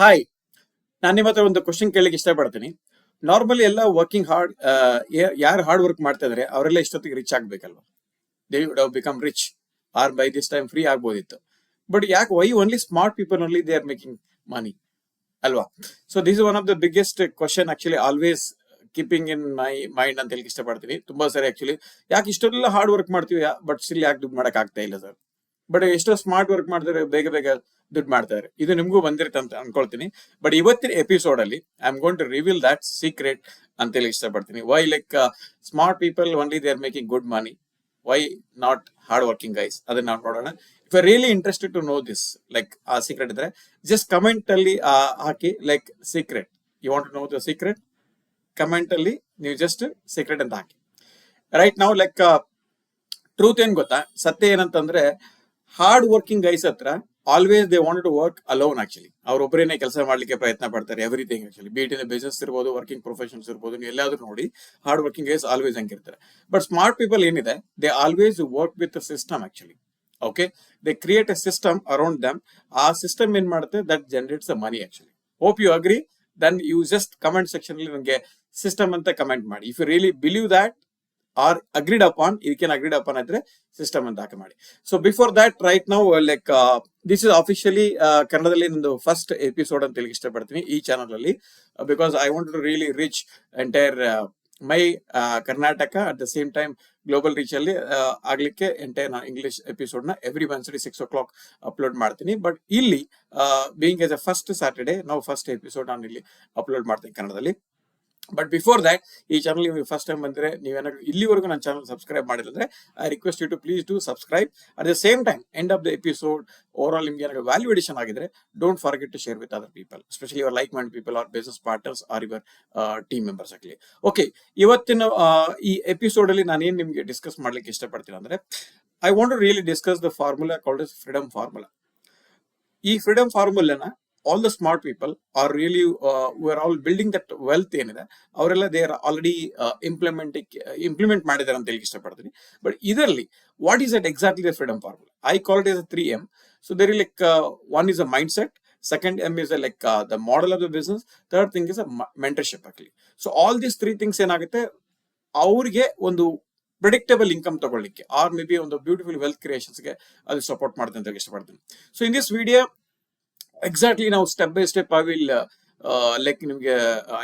Hi, ನಾನು ನಿಮ್ಮ ಹತ್ರ ಒಂದು ಕ್ವಶನ್ ಕೇಳಲಿಕ್ಕೆ ಇಷ್ಟಪಡ್ತೀನಿ. ನಾರ್ಮಲಿ ಎಲ್ಲ ವರ್ಕಿಂಗ್ ಹಾರ್ಡ್, ಯಾರು ಹಾರ್ಡ್ ವರ್ಕ್ ಮಾಡ್ತಾ ಇದಾರೆ ಅವರೆಲ್ಲ ಇಷ್ಟೊತ್ತಿಗೆ ರಿಚ್ ಆಗ್ಬೇಕಲ್ವಾ? They would have become rich or by this time free ಆಗ್ಬೋದಿತ್ತು. ಬಟ್ ಯಾಕೆ why only smart people only they are making money ಅಲ್ವಾ? So this is one of the biggest question actually always keeping in my mind ಅಂತ ಹೇಳಿ ಇಷ್ಟಪಡ್ತೀನಿ. ತುಂಬಾ ಸರಿ actually ಯಾಕೆ ಇಷ್ಟೆಲ್ಲ ಹಾರ್ಡ್ ವರ್ಕ್ ಮಾಡ್ತೀವಿ ಬಟ್ ಸ್ಟಿಲ್ ಯಾಕೆ ದುಡ್ಡು ಮಾಡಕ್ ಆಗ್ತಾ ಇಲ್ಲ ಸರ್? ಬಟ್ ಎಷ್ಟೋ ಸ್ಮಾರ್ಟ್ ವರ್ಕ್ ಮಾಡಿದ್ರೆ ಬೇಗ ಬೇಗ ದುಡ್ಡು ಮಾಡ್ತಾರೆ. ಇದು ನಿಮ್ಗೂ ಬಂದಿರುತ್ತೆ ಅಂತ ಅನ್ಕೊಳ್ತೀನಿ. ಬಟ್ ಇವತ್ತಿನ ಎಪಿಸೋಡ್ ಅಲ್ಲಿ I am going to reveal that secret ಅಂತ ಹೇಳಿ ಇಷ್ಟಪಡ್ತೀನಿ. Why like smart people only they are making good money, why not hard working guys, ಅದನ್ನ ನಾವು ನೋಡೋಣ. If you really interested to know this, like ಆ secret ಇದ್ರೆ just comment ಅಲ್ಲಿ ಹಾಕಿ like secret, you want to know the secret, comment ಅಲ್ಲಿ ನೀವು just secret ಅಂತ ಹಾಕಿ. ರೈಟ್ ನಾವು ಲೈಕ್ ಟ್ರೂತ್ ಏನ್ ಗೊತ್ತಾ, ಸತ್ಯ ಏನಂತಂದ್ರೆ ಹಾರ್ಡ್ ವರ್ಕಿಂಗ್ ಗೈಸ್ ಹತ್ರ always they want to work alone. Actually ಅವ್ರೊಬ್ಬರೇನೆ ಕೆಲಸ ಮಾಡ್ಲಿಕ್ಕೆ ಪ್ರಯತ್ನ ಪಡ್ತಾರೆ. Everything actually be it in business ಇರ್ಬೋದು, ವರ್ಕಿಂಗ್ ಪ್ರೊಫೆಷನ್ಸ್ ಇರ್ಬೋದು, ನೀವು ಎಲ್ಲಾದ್ರೂ ನೋಡಿ ಹಾರ್ಡ್ ವರ್ಕಿಂಗ್ ಗೈಸ್ ಆಲ್ವೇಸ್ ಹಂಗಿರ್ತಾರೆ. ಬಟ್ ಸ್ಮಾರ್ಟ್ ಪೀಪಲ್ ಏನಿದೆ, they always work with system actually. Okay, they create a system around them. ಆ ಸಿಸ್ಟಮ್ ಏನ್ ಮಾಡುತ್ತೆ, that generates the money actually. Hope you agree. Then you just comment section ಅಲ್ಲಿ ನನಗೆ system ಅಂತ comment ಮಾಡಿ. If you really believe that are agreed upon, ಇದಕ್ಕೆ agreed upon ಆದ್ರೆ system ಅಂತ ಹಾಕಿ ಮಾಡಿ. ಸೊ ಬಿಫೋರ್ ದಟ್ ರೈಟ್ ನಾವು ಲೈಕ್ ದಿಸ್ ಇಸ್ ಅಫಿಷಿಯಲಿ ಕನ್ನಡದಲ್ಲಿ ನಂದು ಫಸ್ಟ್ ಎಪಿಸೋಡ್ ಅಂತ ಹೇಳಿ ಇಷ್ಟಪಡ್ತೀನಿ ಈ ಚಾನಲ್ ಅಲ್ಲಿ. Because I want to really reach entire my Karnataka at the same time global reach ಅಲ್ಲಿ ಆಗ್ಲಿಕ್ಕೆ ಎಂಟೈರ್ ಇಂಗ್ಲಿಷ್ ಎಪಿಸೋಡ್ ನ ಎವ್ರಿ ವೆನ್ಸ್ಡೇ 6 o'clock ಅಪ್ಲೋಡ್ ಮಾಡ್ತೀನಿ. ಬಟ್ ಇಲ್ಲಿ being as a first Saturday ನಾವು ಫಸ್ಟ್ ಎಪಿಸೋಡ್ ನಾನು ಇಲ್ಲಿ ಅಪ್ಲೋಡ್ ಮಾಡ್ತೀನಿ ಕನ್ನಡದಲ್ಲಿ. ಬಟ್ ಬಿಫೋರ್ ದಟ್ ಈ ಚಾನಲ್ ನೀವು ಫಸ್ಟ್ ಟೈಮ್ ಬಂದ್ರೆ, ನೀವೇನಾದ್ರು ಇಲ್ಲಿವರೆಗೂ ನನ್ನ ಚಾನಲ್ ಸಬ್ಸ್ಕ್ರೈಬ್ ಮಾಡಿದ್ರೆ I request you to please do subscribe. At the same time end of the episode over all ನಿಮ್ಗೆ ಏನಾದ್ರು ವ್ಯಾಲ್ಯೂ ಎಡಿಷನ್ ಆಗಿದ್ರೆ don't forget to share with other people, especially your like mind people or business partners or your team members ಆಗಲಿ. Okay, ಇವತ್ತಿನ ಈ episode ಅಲ್ಲಿ ನಾನು ಏನ್ ನಿಮ್ಗೆ ಡಿಸ್ಕಸ್ ಮಾಡ್ಲಿಕ್ಕೆ ಇಷ್ಟಪಡ್ತೀನಿ ಅಂದ್ರೆ, I want to really discuss the formula called as freedom formula. ಈ ಫ್ರೀಡಮ್ ಫಾರ್ಮುಲಾನ all the smart people are really who are all building that wealth ಏನಿದೆ ಅವರೆಲ್ಲ ದೇ ಆರ್ ಆಲ್ರೆಡಿ ಇಂಪ್ಲಿಮೆಂಟ್ ಮಾಡಿದ್ದಾರೆ ಅಂತ ಹೇಳಿ ಇಷ್ಟಪಡ್ತೀನಿ. ಬಟ್ ಇದರಲ್ಲಿ what is that exactly the freedom formula? I call it as 3M. So there is like one is a mind set, second M is like the model of the business, third thing is a mentorship actually. So all these 3 things ಏನಾಗುತ್ತೆ, ಅವ್ರಿಗೆ ಒಂದು predictable income ತಗೊಳ್ಳಿಕ್ಕೆ or may be ಒಂದು beautiful wealth ಕ್ರಿಯೇಷನ್ಸ್ಗೆ ಅದು support ಮಾಡುತ್ತೆ ಅಂತ ಇಷ್ಟಪಡ್ತೀನಿ. So in this video exactly ನಾವು step by step I will like ನಿಮಗೆ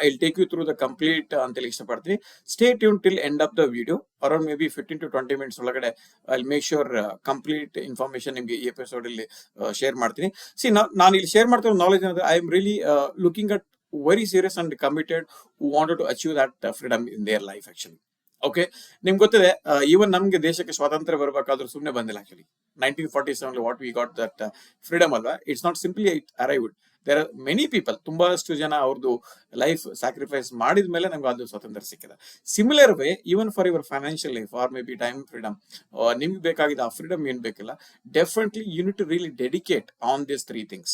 I will take you through the complete ಅಂತೇಳಿ ಇಷ್ಟಪಡ್ತೀನಿ. Stay tune till end of the video. Around maybe 15 to 20 minutes ಒಳಗಡೆ I will make sure complete information ನಿಮಗೆ ಈ episode ಅಲ್ಲಿ share ಮಾಡ್ತೀನಿ. ನಾನು ಇಲ್ಲಿ ಶೇರ್ ಮಾಡ್ತಿರೋ ನಾಲೆಜ್ ಏನಂದ್ರೆ, I am really looking at very serious and committed who wanted to achieve that freedom in their life actually. Okay, ನಿಮ್ಗೆ ಗೊತ್ತಿದೆ ಈವನ್ ನಮ್ಗೆ ದೇಶಕ್ಕೆ ಸ್ವಾತಂತ್ರ್ಯ ಬರಬೇಕಾದ್ರೂ ಸುಮ್ಮನೆ ಬಂದಿಲ್ಲ actually. 1947 what we got that freedom ಅಲ್ವಾ, it's not simply it arrived. There are many people, ತುಂಬಾಷ್ಟು ಜನ ಅವ್ರದ್ದು ಲೈಫ್ ಸ್ಯಾಕ್ರಿಫೈಸ್ ಮಾಡಿದ ಮೇಲೆ ನಮ್ಗೆ ಅದು ಸ್ವಾತಂತ್ರ್ಯ ಸಿಕ್ಕಿದೆ. Similar way even for your financial life or May be time freedom, ನಿಮ್ಗೆ ಬೇಕಾಗಿದ್ದ ಆ ಫ್ರೀಡಮ್ ಏನ್ ಬೇಕಿಲ್ಲ, definitely you need to really dedicate on this 3 things,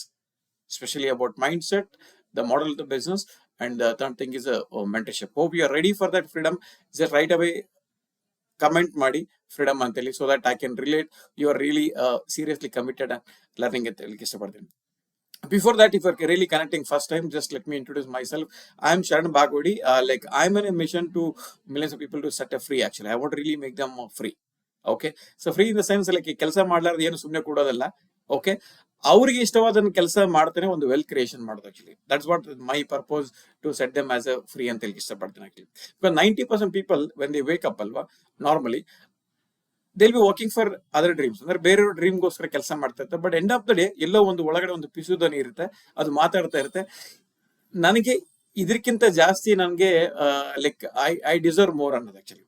especially about mindset, the model of the business, and the third thing is a mentorship. Hope you are ready for that freedom. Just right away comment ಮಾಡಿ freedom ಅಂತೇಳಿ, so that I can relate you are really seriously committed and learning ಅಂತ ಹೇಳಿ ಇಷ್ಟಪಡ್ತೀನಿ. Before that, if you're really connecting first time, just let me introduce myself. I am Sharan Bagodi. Like I'm on a mission to millions of people to set a free actually. I want to really make them free. Okay, so free in the sense like ಕೆಲಸ ಮಾಡ್ಲಾರ್ದು ಏನು ಸುಮ್ಮನೆ ಕೊಡೋದಲ್ಲ. Okay, ಅವ್ರಿಗೆ ಇಷ್ಟವಾದ ಕೆಲಸ ಮಾಡ್ತಾನೆ ಒಂದು wealth creation ಮಾಡೋದು actually. That's what my purpose to set them as a free ಅಂತ ಹೇಳಿ ಇಷ್ಟಪಡ್ತೀನಿ actually. Because 90% people when they wake up ಅಲ್ವಾ, normally they'll be working for other dreams, ಅಂದ್ರೆ ಬೇರೆಯವ್ರ ಡ್ರೀಮ್ಗೋಸ್ಕರ ಕೆಲಸ ಮಾಡ್ತಾ ಇರ್ತಾರೆ. But end of the day ಎಲ್ಲೋ ಒಂದು ಒಳಗಡೆ ಒಂದು ಪಿಸುದನಿ ಇರುತ್ತೆ, ಅದು ಮಾತಾಡ್ತಾ ಇರುತ್ತೆ, ನನಗೆ ಇದಕ್ಕಿಂತ ಜಾಸ್ತಿ ನನಗೆ ಲೈಕ್ ಐ ಡಿಸರ್ವ್ ಮೋರ್ ಅನ್ನೋದು actually.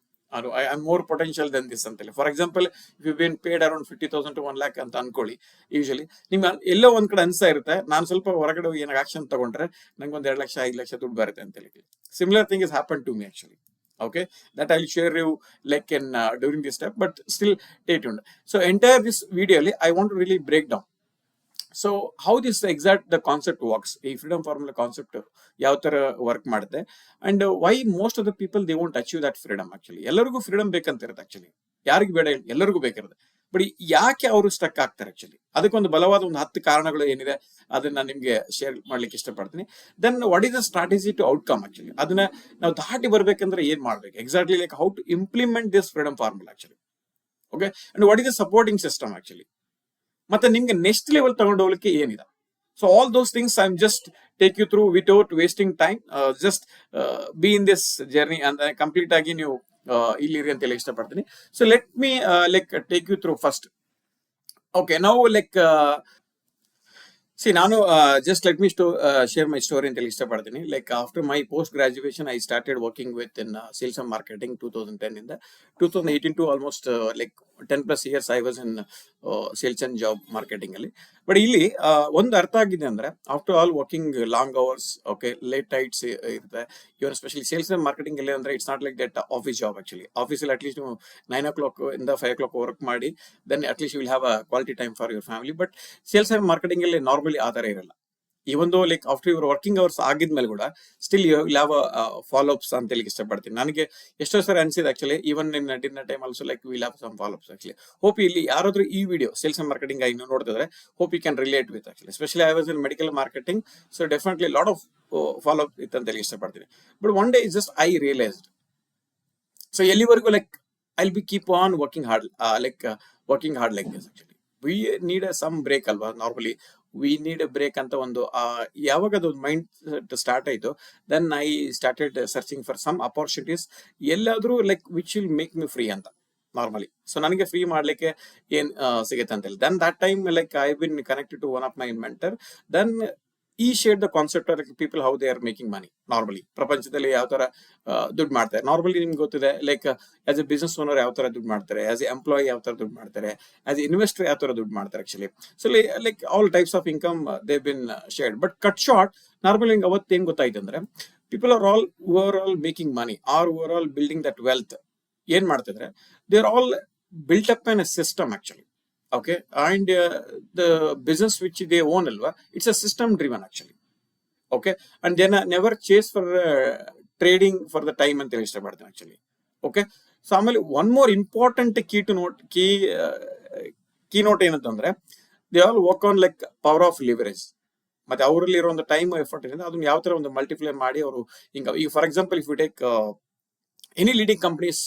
I am more potential than this ಅಂತೇಳಿ. For example, if you been paid around 50,000 to 1 lakh ಅಂತ ಅನ್ಕೊಳ್ಳಿ, ಯೂಶಲಿ ನಿಮ್ಗೆ ಎಲ್ಲೋ ಒಂದ್ ಕಡೆ ಅನ್ಸ್ತಾ ಇರುತ್ತೆ, ನಾನು ಸ್ವಲ್ಪ ಹೊರಗಡೆ ಏನಾಗ ಆಕ್ಷನ್ ತಗೊಂಡ್ರೆ ನಂಗೆ ಒಂದ್ 2 ಲಕ್ಷ 5 ಲಕ್ಷ ದುಡ್ಡು ಬರುತ್ತೆ ಅಂತ ಹೇಳಿ. Similar thing is happen to me actually. Okay, that I'll share you like in during this step, but still stay tuned. So entire this video I want to really break down so how this exact the concept works, a freedom formula concept ಯಾವ ತರ work ಮಾಡುತ್ತೆ, and why most of the people they won't achieve that freedom actually. ಎಲ್ಲರಿಗೂ freedom ಬೇಕಂತ ಇರುತ್ತೆ actually, ಯಾರಿಗೂ ಬೇಡ, ಎಲ್ಲರಿಗೂ ಬೇಕಿರುತ್ತೆ. But ಯಾಕೆ ಅವರು ಸ್ಟಕ್ ಆಗ್ತಾರೆ ಆಕ್ಚುಲಿ, ಅದಕ್ಕೊಂದು ಬಲವಾದ ಒಂದು 10 ಕಾರಣಗಳು ಏನಿದೆ ಅದನ್ನ ನಿಮ್ಗೆ ಶೇರ್ ಮಾಡ್ಲಿಕ್ಕೆ ಇಷ್ಟಪಡ್ತೀನಿ. Then what is the strategy to outcome actually, ಅದನ್ನ ನಾವು ದಾಟಿ ಬರ್ಬೇಕಂದ್ರೆ ಏನ್ ಮಾಡ್ಬೇಕು exactly, like how to implement this freedom formula actually. Okay, and what is the supporting system actually, ಮತ್ತೆ ನಿಮ್ಗೆ ನೆಕ್ಸ್ಟ್ ಲೆವೆಲ್ ತಗೊಂಡು ಹೋಗ್ಲಿಕ್ಕೆ ಏನಿದೆ. So all those things I am just take you through without wasting time. Just be in this journey ಅಂದ್ರೆ complete ಆಗಿ ನೀವು ಇಲ್ಲಿರಿ ಅಂತ ಹೇಳಿ ಇಷ್ಟಪಡ್ತೀನಿ. So let me like take you through first. Okay, ನಾವು ಲೈಕ್ ನಾನು just let me share my story ಅಂತ ಹೇಳಿ ಇಷ್ಟಪಡ್ತೀನಿ. Like after my post graduation I started working with in sales and marketing 2010 ಇಂದ 2018 to almost like 10+ years I was in sales and job marketing ಅಲ್ಲಿ. But ಇಲ್ಲಿ ಒಂದು ಅರ್ಥ ಆಗಿದೆ ಅಂದ್ರೆ after all working long hours, okay, late nights ಇರುತ್ತೆ. Even specially sales and marketing ಅಲ್ಲಿ ಅಂದ್ರೆ it's not like that office job actually. ಆಫೀಸಲ್ಲಿ ಅಟ್ಲೀಸ್ಟ್ ನೀವು 9 o'clock ಇಂದ 5 o'clock ವರ್ಕ್ ಮಾಡಿ then at least you will have a quality time for your family. But sales and marketing ಅಲ್ಲಿ normally ಆ ತರ ಇರಲ್ಲ. Even though like after your working hours ಆಗಿದ್ಮೇಲೆ ಕೂಡ still you will have follow ups ಅಂತ ಹೇಳಿ ಇಷ್ಟಪಡ್ತೀನಿ. ನನಗೆ ಎಷ್ಟೋ ಸರಿ ಅನ್ಸಿದೆ actually, even in dinner time also like will have some follow ups actually. Hope ಇಲ್ಲಿ ಯಾರಾದ್ರೂ ಈ ವಿಡಿಯೋ ಸೇಲ್ಸ್ ಅಂಡ್ ಮಾರ್ಕೆಟಿಂಗ್ ಇನ್ನು ನೋಡ್ತಿದ್ರೆ hope you can relate with actually. Specially I was in medical marketing, so definitely lot of follow up ಇತ್ತು ಅಂತ ಹೇಳಿ ಇಷ್ಟಪಡ್ತೀನಿ. But one day just I realised, so ಎಲ್ಲಿವರೆಗೂ like I will be keep on working hard, working hard like this actually. We need some break ಅಲ್ವಾ, normally we need a break ಅಂತ ಒಂದು ಯಾವಾಗ ಅದು ಮೈಂಡ್ ಸ್ಟಾರ್ಟ್ ಆಯ್ತು, then I started searching for some opportunities, ಎಲ್ಲಾದ್ರೂ like which will make me free ಅಂತ normally. So ನನಗೆ free ಮಾಡ್ಲಿಕ್ಕೆ ಏನ್ ಸಿಗುತ್ತೆ ಅಂತ ಹೇಳಿ then that time like I been connected to one of my mentor. Then ಈ share the concept of people how they are making money. Normally ಪ್ರಪಂಚದಲ್ಲಿ ಯಾವ ತರ ದುಡ್ಡು ಮಾಡ್ತಾರೆ, ನಾರ್ಮಲಿ ನಿಮ್ಗೆ ಗೊತ್ತಿದೆ like as a business owner ಯಾವ ತರ ದುಡ್ಡು ಮಾಡ್ತಾರೆ, ಆಸ್ ಎ ಎಂಪ್ಲಾಯಿ ಯಾವ ತರ ದುಡ್ಡು ಮಾಡ್ತಾರೆ, ಆಸ್ ಎ ಇನ್ವೆಸ್ಟರ್ ಯಾವ ತರ ದುಡ್ಡು ಮಾಡ್ತಾರೆ actually. So like all types of income they bin shared. But cut short, normally ನಿಮ್ಗೆ ಅವತ್ತು ಏನ್ ಗೊತ್ತಾಯ್ತು ಅಂದ್ರೆ people are all over all making money or over all building that wealth. ಏನ್ ಮಾಡ್ತಿದ್ರೆ they are all built up in a system actually. Okay, and the business which they own alwa, it's a system driven actually. Okay, and then never chase for trading for the time ಅಂತ ಇಷ್ಟಪಡ್ತೀನಿ actually. Okay, so ಆಮೇಲೆ one more important key to note, key note ಏನಂತಂದ್ರೆ they all work on like power of leverage. ಮತ್ತೆ ಅವರಲ್ಲಿ ಇರೋ ಒಂದು time effort ಇದೆ ಅದನ್ನ ಯಾವ ತರ ಒಂದು ಮಲ್ಟಿಪ್ಲೈ ಮಾಡಿ ಅವರು ಈಗ for example if you take any leading companies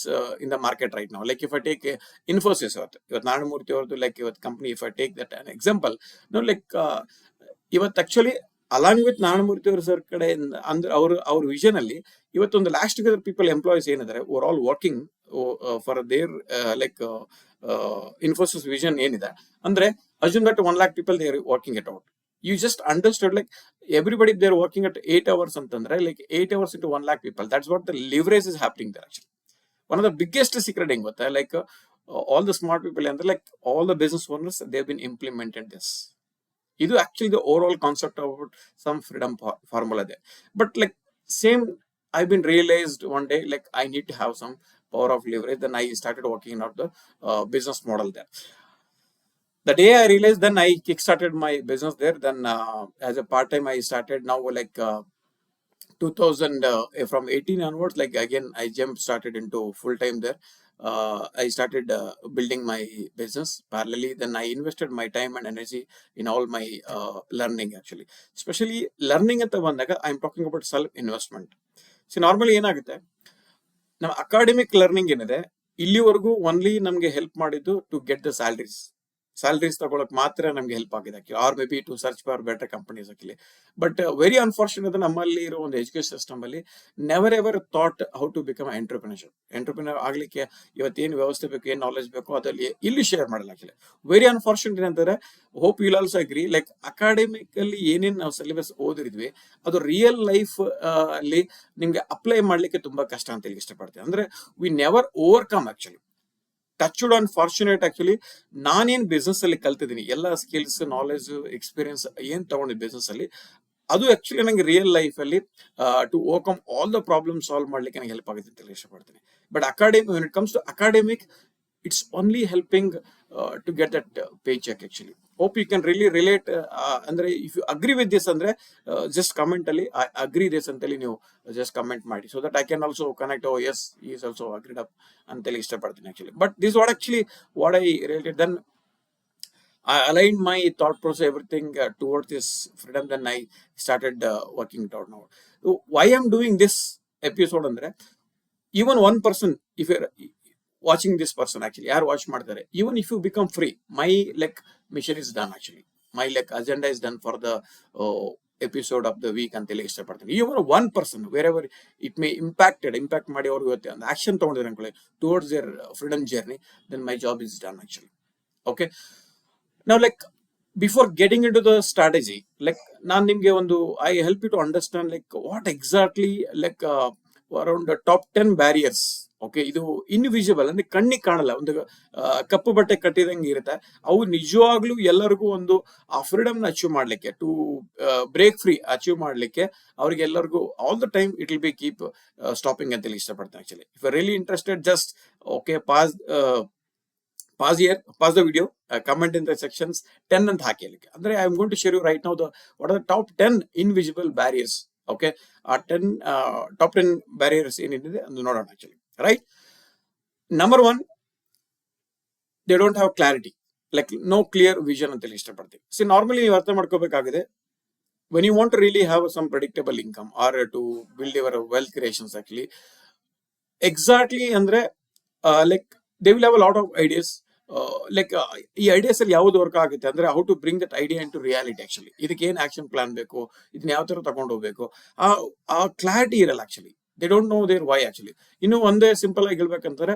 in the market right now, like if I take Infosys ಇವತ್ತು ನಾರಾಯಣಮೂರ್ತಿ ಅವ್ರದ್ದು, ಲೈಕ್ ಇವತ್ತು company if I take that an example, no like ಇವತ್ತು ಆಕ್ಚುಲಿ ಅಲಾಂಗ್ ವಿತ್ ನಾರಾಯಣಮೂರ್ತಿ ಅವ್ರ sir ಕಡೆ ಅಂದ್ರೆ ಅವ್ರ vision ಅಲ್ಲಿ ಇವತ್ತೊಂದು ಲಾಸ್ಟ್ ಪೀಪಲ್ ಎಂಪ್ಲಾಯೀಸ್ ಏನಿದ್ದಾರೆ over all working for there like Infosys vision ಏನಿದೆ ಅಂದ್ರೆ assume that 1 lakh people they are working it out. You just understood like everybody they're working at 8 hours ಅಂತಂದ್ರೆ like 8 hours into 1 lakh people. That's what the leverage is happening there actually. One of the biggest secret ಹೆಂಗ್ ಗೊತ್ತಾ, like all the smart people and like all the business owners they've been implemented this. ಇದು actually the overall concept of some freedom formula there. But like same I've been realized one day like I need to have some power of leverage. Then I started working out the business model there. The day I realized, then I kickstarted my business there. Then as a part-time, I started now like 2000 from 18 onwards. Like again, I started into full-time there. I started building my business parallelly. Then I invested my time and energy in all my learning actually. Especially learning at the one that I'm talking about self-investment. So normally ಏನಾಗುತ್ತೆ ನಮ್ಮ academic learning ಏನಿದೆ ಇಲ್ಲಿವರೆಗೂ only ನಮಗೆ help ಮಾಡಿದ್ದು to get the salaries ತಗೊಳಕ್ ಮಾತ್ರ ನಮ್ಗೆ help ಆಗಿದೆ actually, or May be to search for better companies actually. But very unfortunate ನಮ್ಮಲ್ಲಿ ಇರೋ ಒಂದು ಎಜುಕೇಶನ್ ಸಿಸ್ಟಮ್ ಅಲ್ಲಿ never ever thought how to become entrepreneur ಆಗ್ಲಿಕ್ಕೆ ಇವತ್ತೇನು ವ್ಯವಸ್ಥೆ ಬೇಕು, ಏನ್ ನಾಲೆಜ್ ಬೇಕು ಅದಲ್ಲಿ ಇಲ್ಲಿ ಶೇರ್ ಮಾಡಲ್ಲ ಆಕ್ಚುಲಿ. ವೆರಿ ಅನ್ಫಾರ್ಚುನೇಟ್ ಏನಂತಾರೆ, hope you will also agree, like academic ಅಲ್ಲಿ ಏನೇನು ನಾವು ಸಿಲೆಬಸ್ ಓದಿದ್ವಿ ಅದು ರಿಯಲ್ ಲೈಫ್ ಅಲ್ಲಿ ನಿಮ್ಗೆ ಅಪ್ಲೈ ಮಾಡ್ಲಿಕ್ಕೆ ತುಂಬಾ ಕಷ್ಟ ಅಂತ ಹೇಳಿ ಇಷ್ಟಪಡ್ತೀನಿ. ಅಂದ್ರೆ we never overcome actually. Touched on fortunate actually ನಾನೇನ್ ಬಿಸ್ನೆಸ್ ಅಲ್ಲಿ ಕಲ್ತಿದ್ದೀನಿ ಎಲ್ಲ ಸ್ಕಿಲ್ಸ್ ನಾಲೆಜ್ ಎಕ್ಸ್ಪೀರಿಯನ್ಸ್ ಏನ್ ತಗೊಂಡಿದ್ದೆ ಬಿಸ್ನೆಸ್ ಅಲ್ಲಿ ಅದು ಆಕ್ಚುಲಿ ನಂಗೆ ರಿಯಲ್ ಲೈಫ್ ಅಲ್ಲಿ to overcome all the problem solve ಮಾಡ್ಲಿಕ್ಕೆ ನನಗೆ ಹೆಲ್ಪ್ ಆಗುತ್ತೆ ಅಂತ ಇಷ್ಟಪಡ್ತೀನಿ. But academic when it comes to academic it's only helping to get that pay cheque actually. Hope you can really relate. ಅಂದ್ರೆ if you agree with this ಅಂದ್ರೆ just comment ಅಲ್ಲಿ agree this ಅಂತೇಳಿ ನೀವು just comment ಮಾಡಿ, so that I can also connect. ಓ ಎಸ್ is also agreed up ಅಂತೇಳಿ ಇಷ್ಟಪಡ್ತೀನಿ actually. But this what I related, then I aligned my thought process, everything towards this freedom. Then I started working it out now. So why I'm doing this episode andre, even one person, if you're watching this person actually, yaar watch ಮಾಡ್ತಾರೆ, even if you become free, my like mission is done actually. My like agenda is done for the episode of the week ಅಂತೇಳಿ ಇಷ್ಟಪಡ್ತೀನಿ. even one person wherever it may impact ಮಾಡಿ ಅವ್ರಿಗೆ ಇವತ್ತು ಒಂದು action ತಗೊಂಡಿದ್ರೆ ಅನ್ಕೊಳ್ಳಿ towards their freedom journey, then my job is done actually. Okay. Now, like before getting into the strategy, like ನಾನು ನಿಮ್ಗೆ ಒಂದು I help you to understand like what exactly like around the top 10 barriers. Okay, ಇದು invisible ಅಂದ್ರೆ ಕಣ್ಣಿಗೆ ಕಾಣಲ್ಲ, ಒಂದು ಕಪ್ಪು ಬಟ್ಟೆ ಕಟ್ಟಿದಂಗೆ ಇರುತ್ತೆ. ಅವು ನಿಜವಾಗ್ಲೂ ಎಲ್ಲರಿಗೂ ಒಂದು ಆ ಫ್ರೀಡಮ್ ನ ಅಚೀವ್ ಮಾಡ್ಲಿಕ್ಕೆ, ಟು ಬ್ರೇಕ್ ಫ್ರೀ ಅಚೀವ್ ಮಾಡ್ಲಿಕ್ಕೆ ಅವ್ರಿಗೆ ಎಲ್ಲರಿಗೂ all the time it will be keep stopping ಅಂತೇಳಿ ಇಷ್ಟಪಡ್ತೀನಿ actually. If really interested, just okay pause the video, comment in the sections 10 ಅಂತ ಹಾಕಿ ಅಲ್ಲಿಗೆ. ಅಂದ್ರೆ I am going to share you right now what are the top 10 invisible barriers. Okay, ಆ top 10 barriers ಏನಿದೆ ಅದು ನೋಡೋಣ actually. Right, number 1, they don't have clarity, like no clear vision ಅಂತೇಳಿ ಇಷ್ಟಪಡ್ತೀವಿ. ಸಿ ನಾರ್ಮಲಿ ನೀವು ಅರ್ಥ ಮಾಡ್ಕೋಬೇಕಾಗಿದೆ, when you want to really have some predictable income or to build your wealth creations actually, exactly ಅಂದ್ರೆ like they will have a lot of ideas. ಈ ideas ಅಲ್ಲಿ ಯಾವ್ದು work ಆಗುತ್ತೆ ಅಂದ್ರೆ how to bring that idea into reality actually. ಇದಕ್ಕೆ ಏನ್ action plan ಬೇಕು, ಇದನ್ನ ಯಾವ ತರ ತಗೊಂಡು ಹೋಗ್ಬೇಕು, ಆ ಕ್ಲಾರಿಟಿ ಇರಲ್ಲ actually. They don't know their why actually. ಇನ್ನು ಒಂದೇ ಸಿಂಪಲ್ ಆಗಿ ಹೇಳ್ಬೇಕಂತಾರೆ,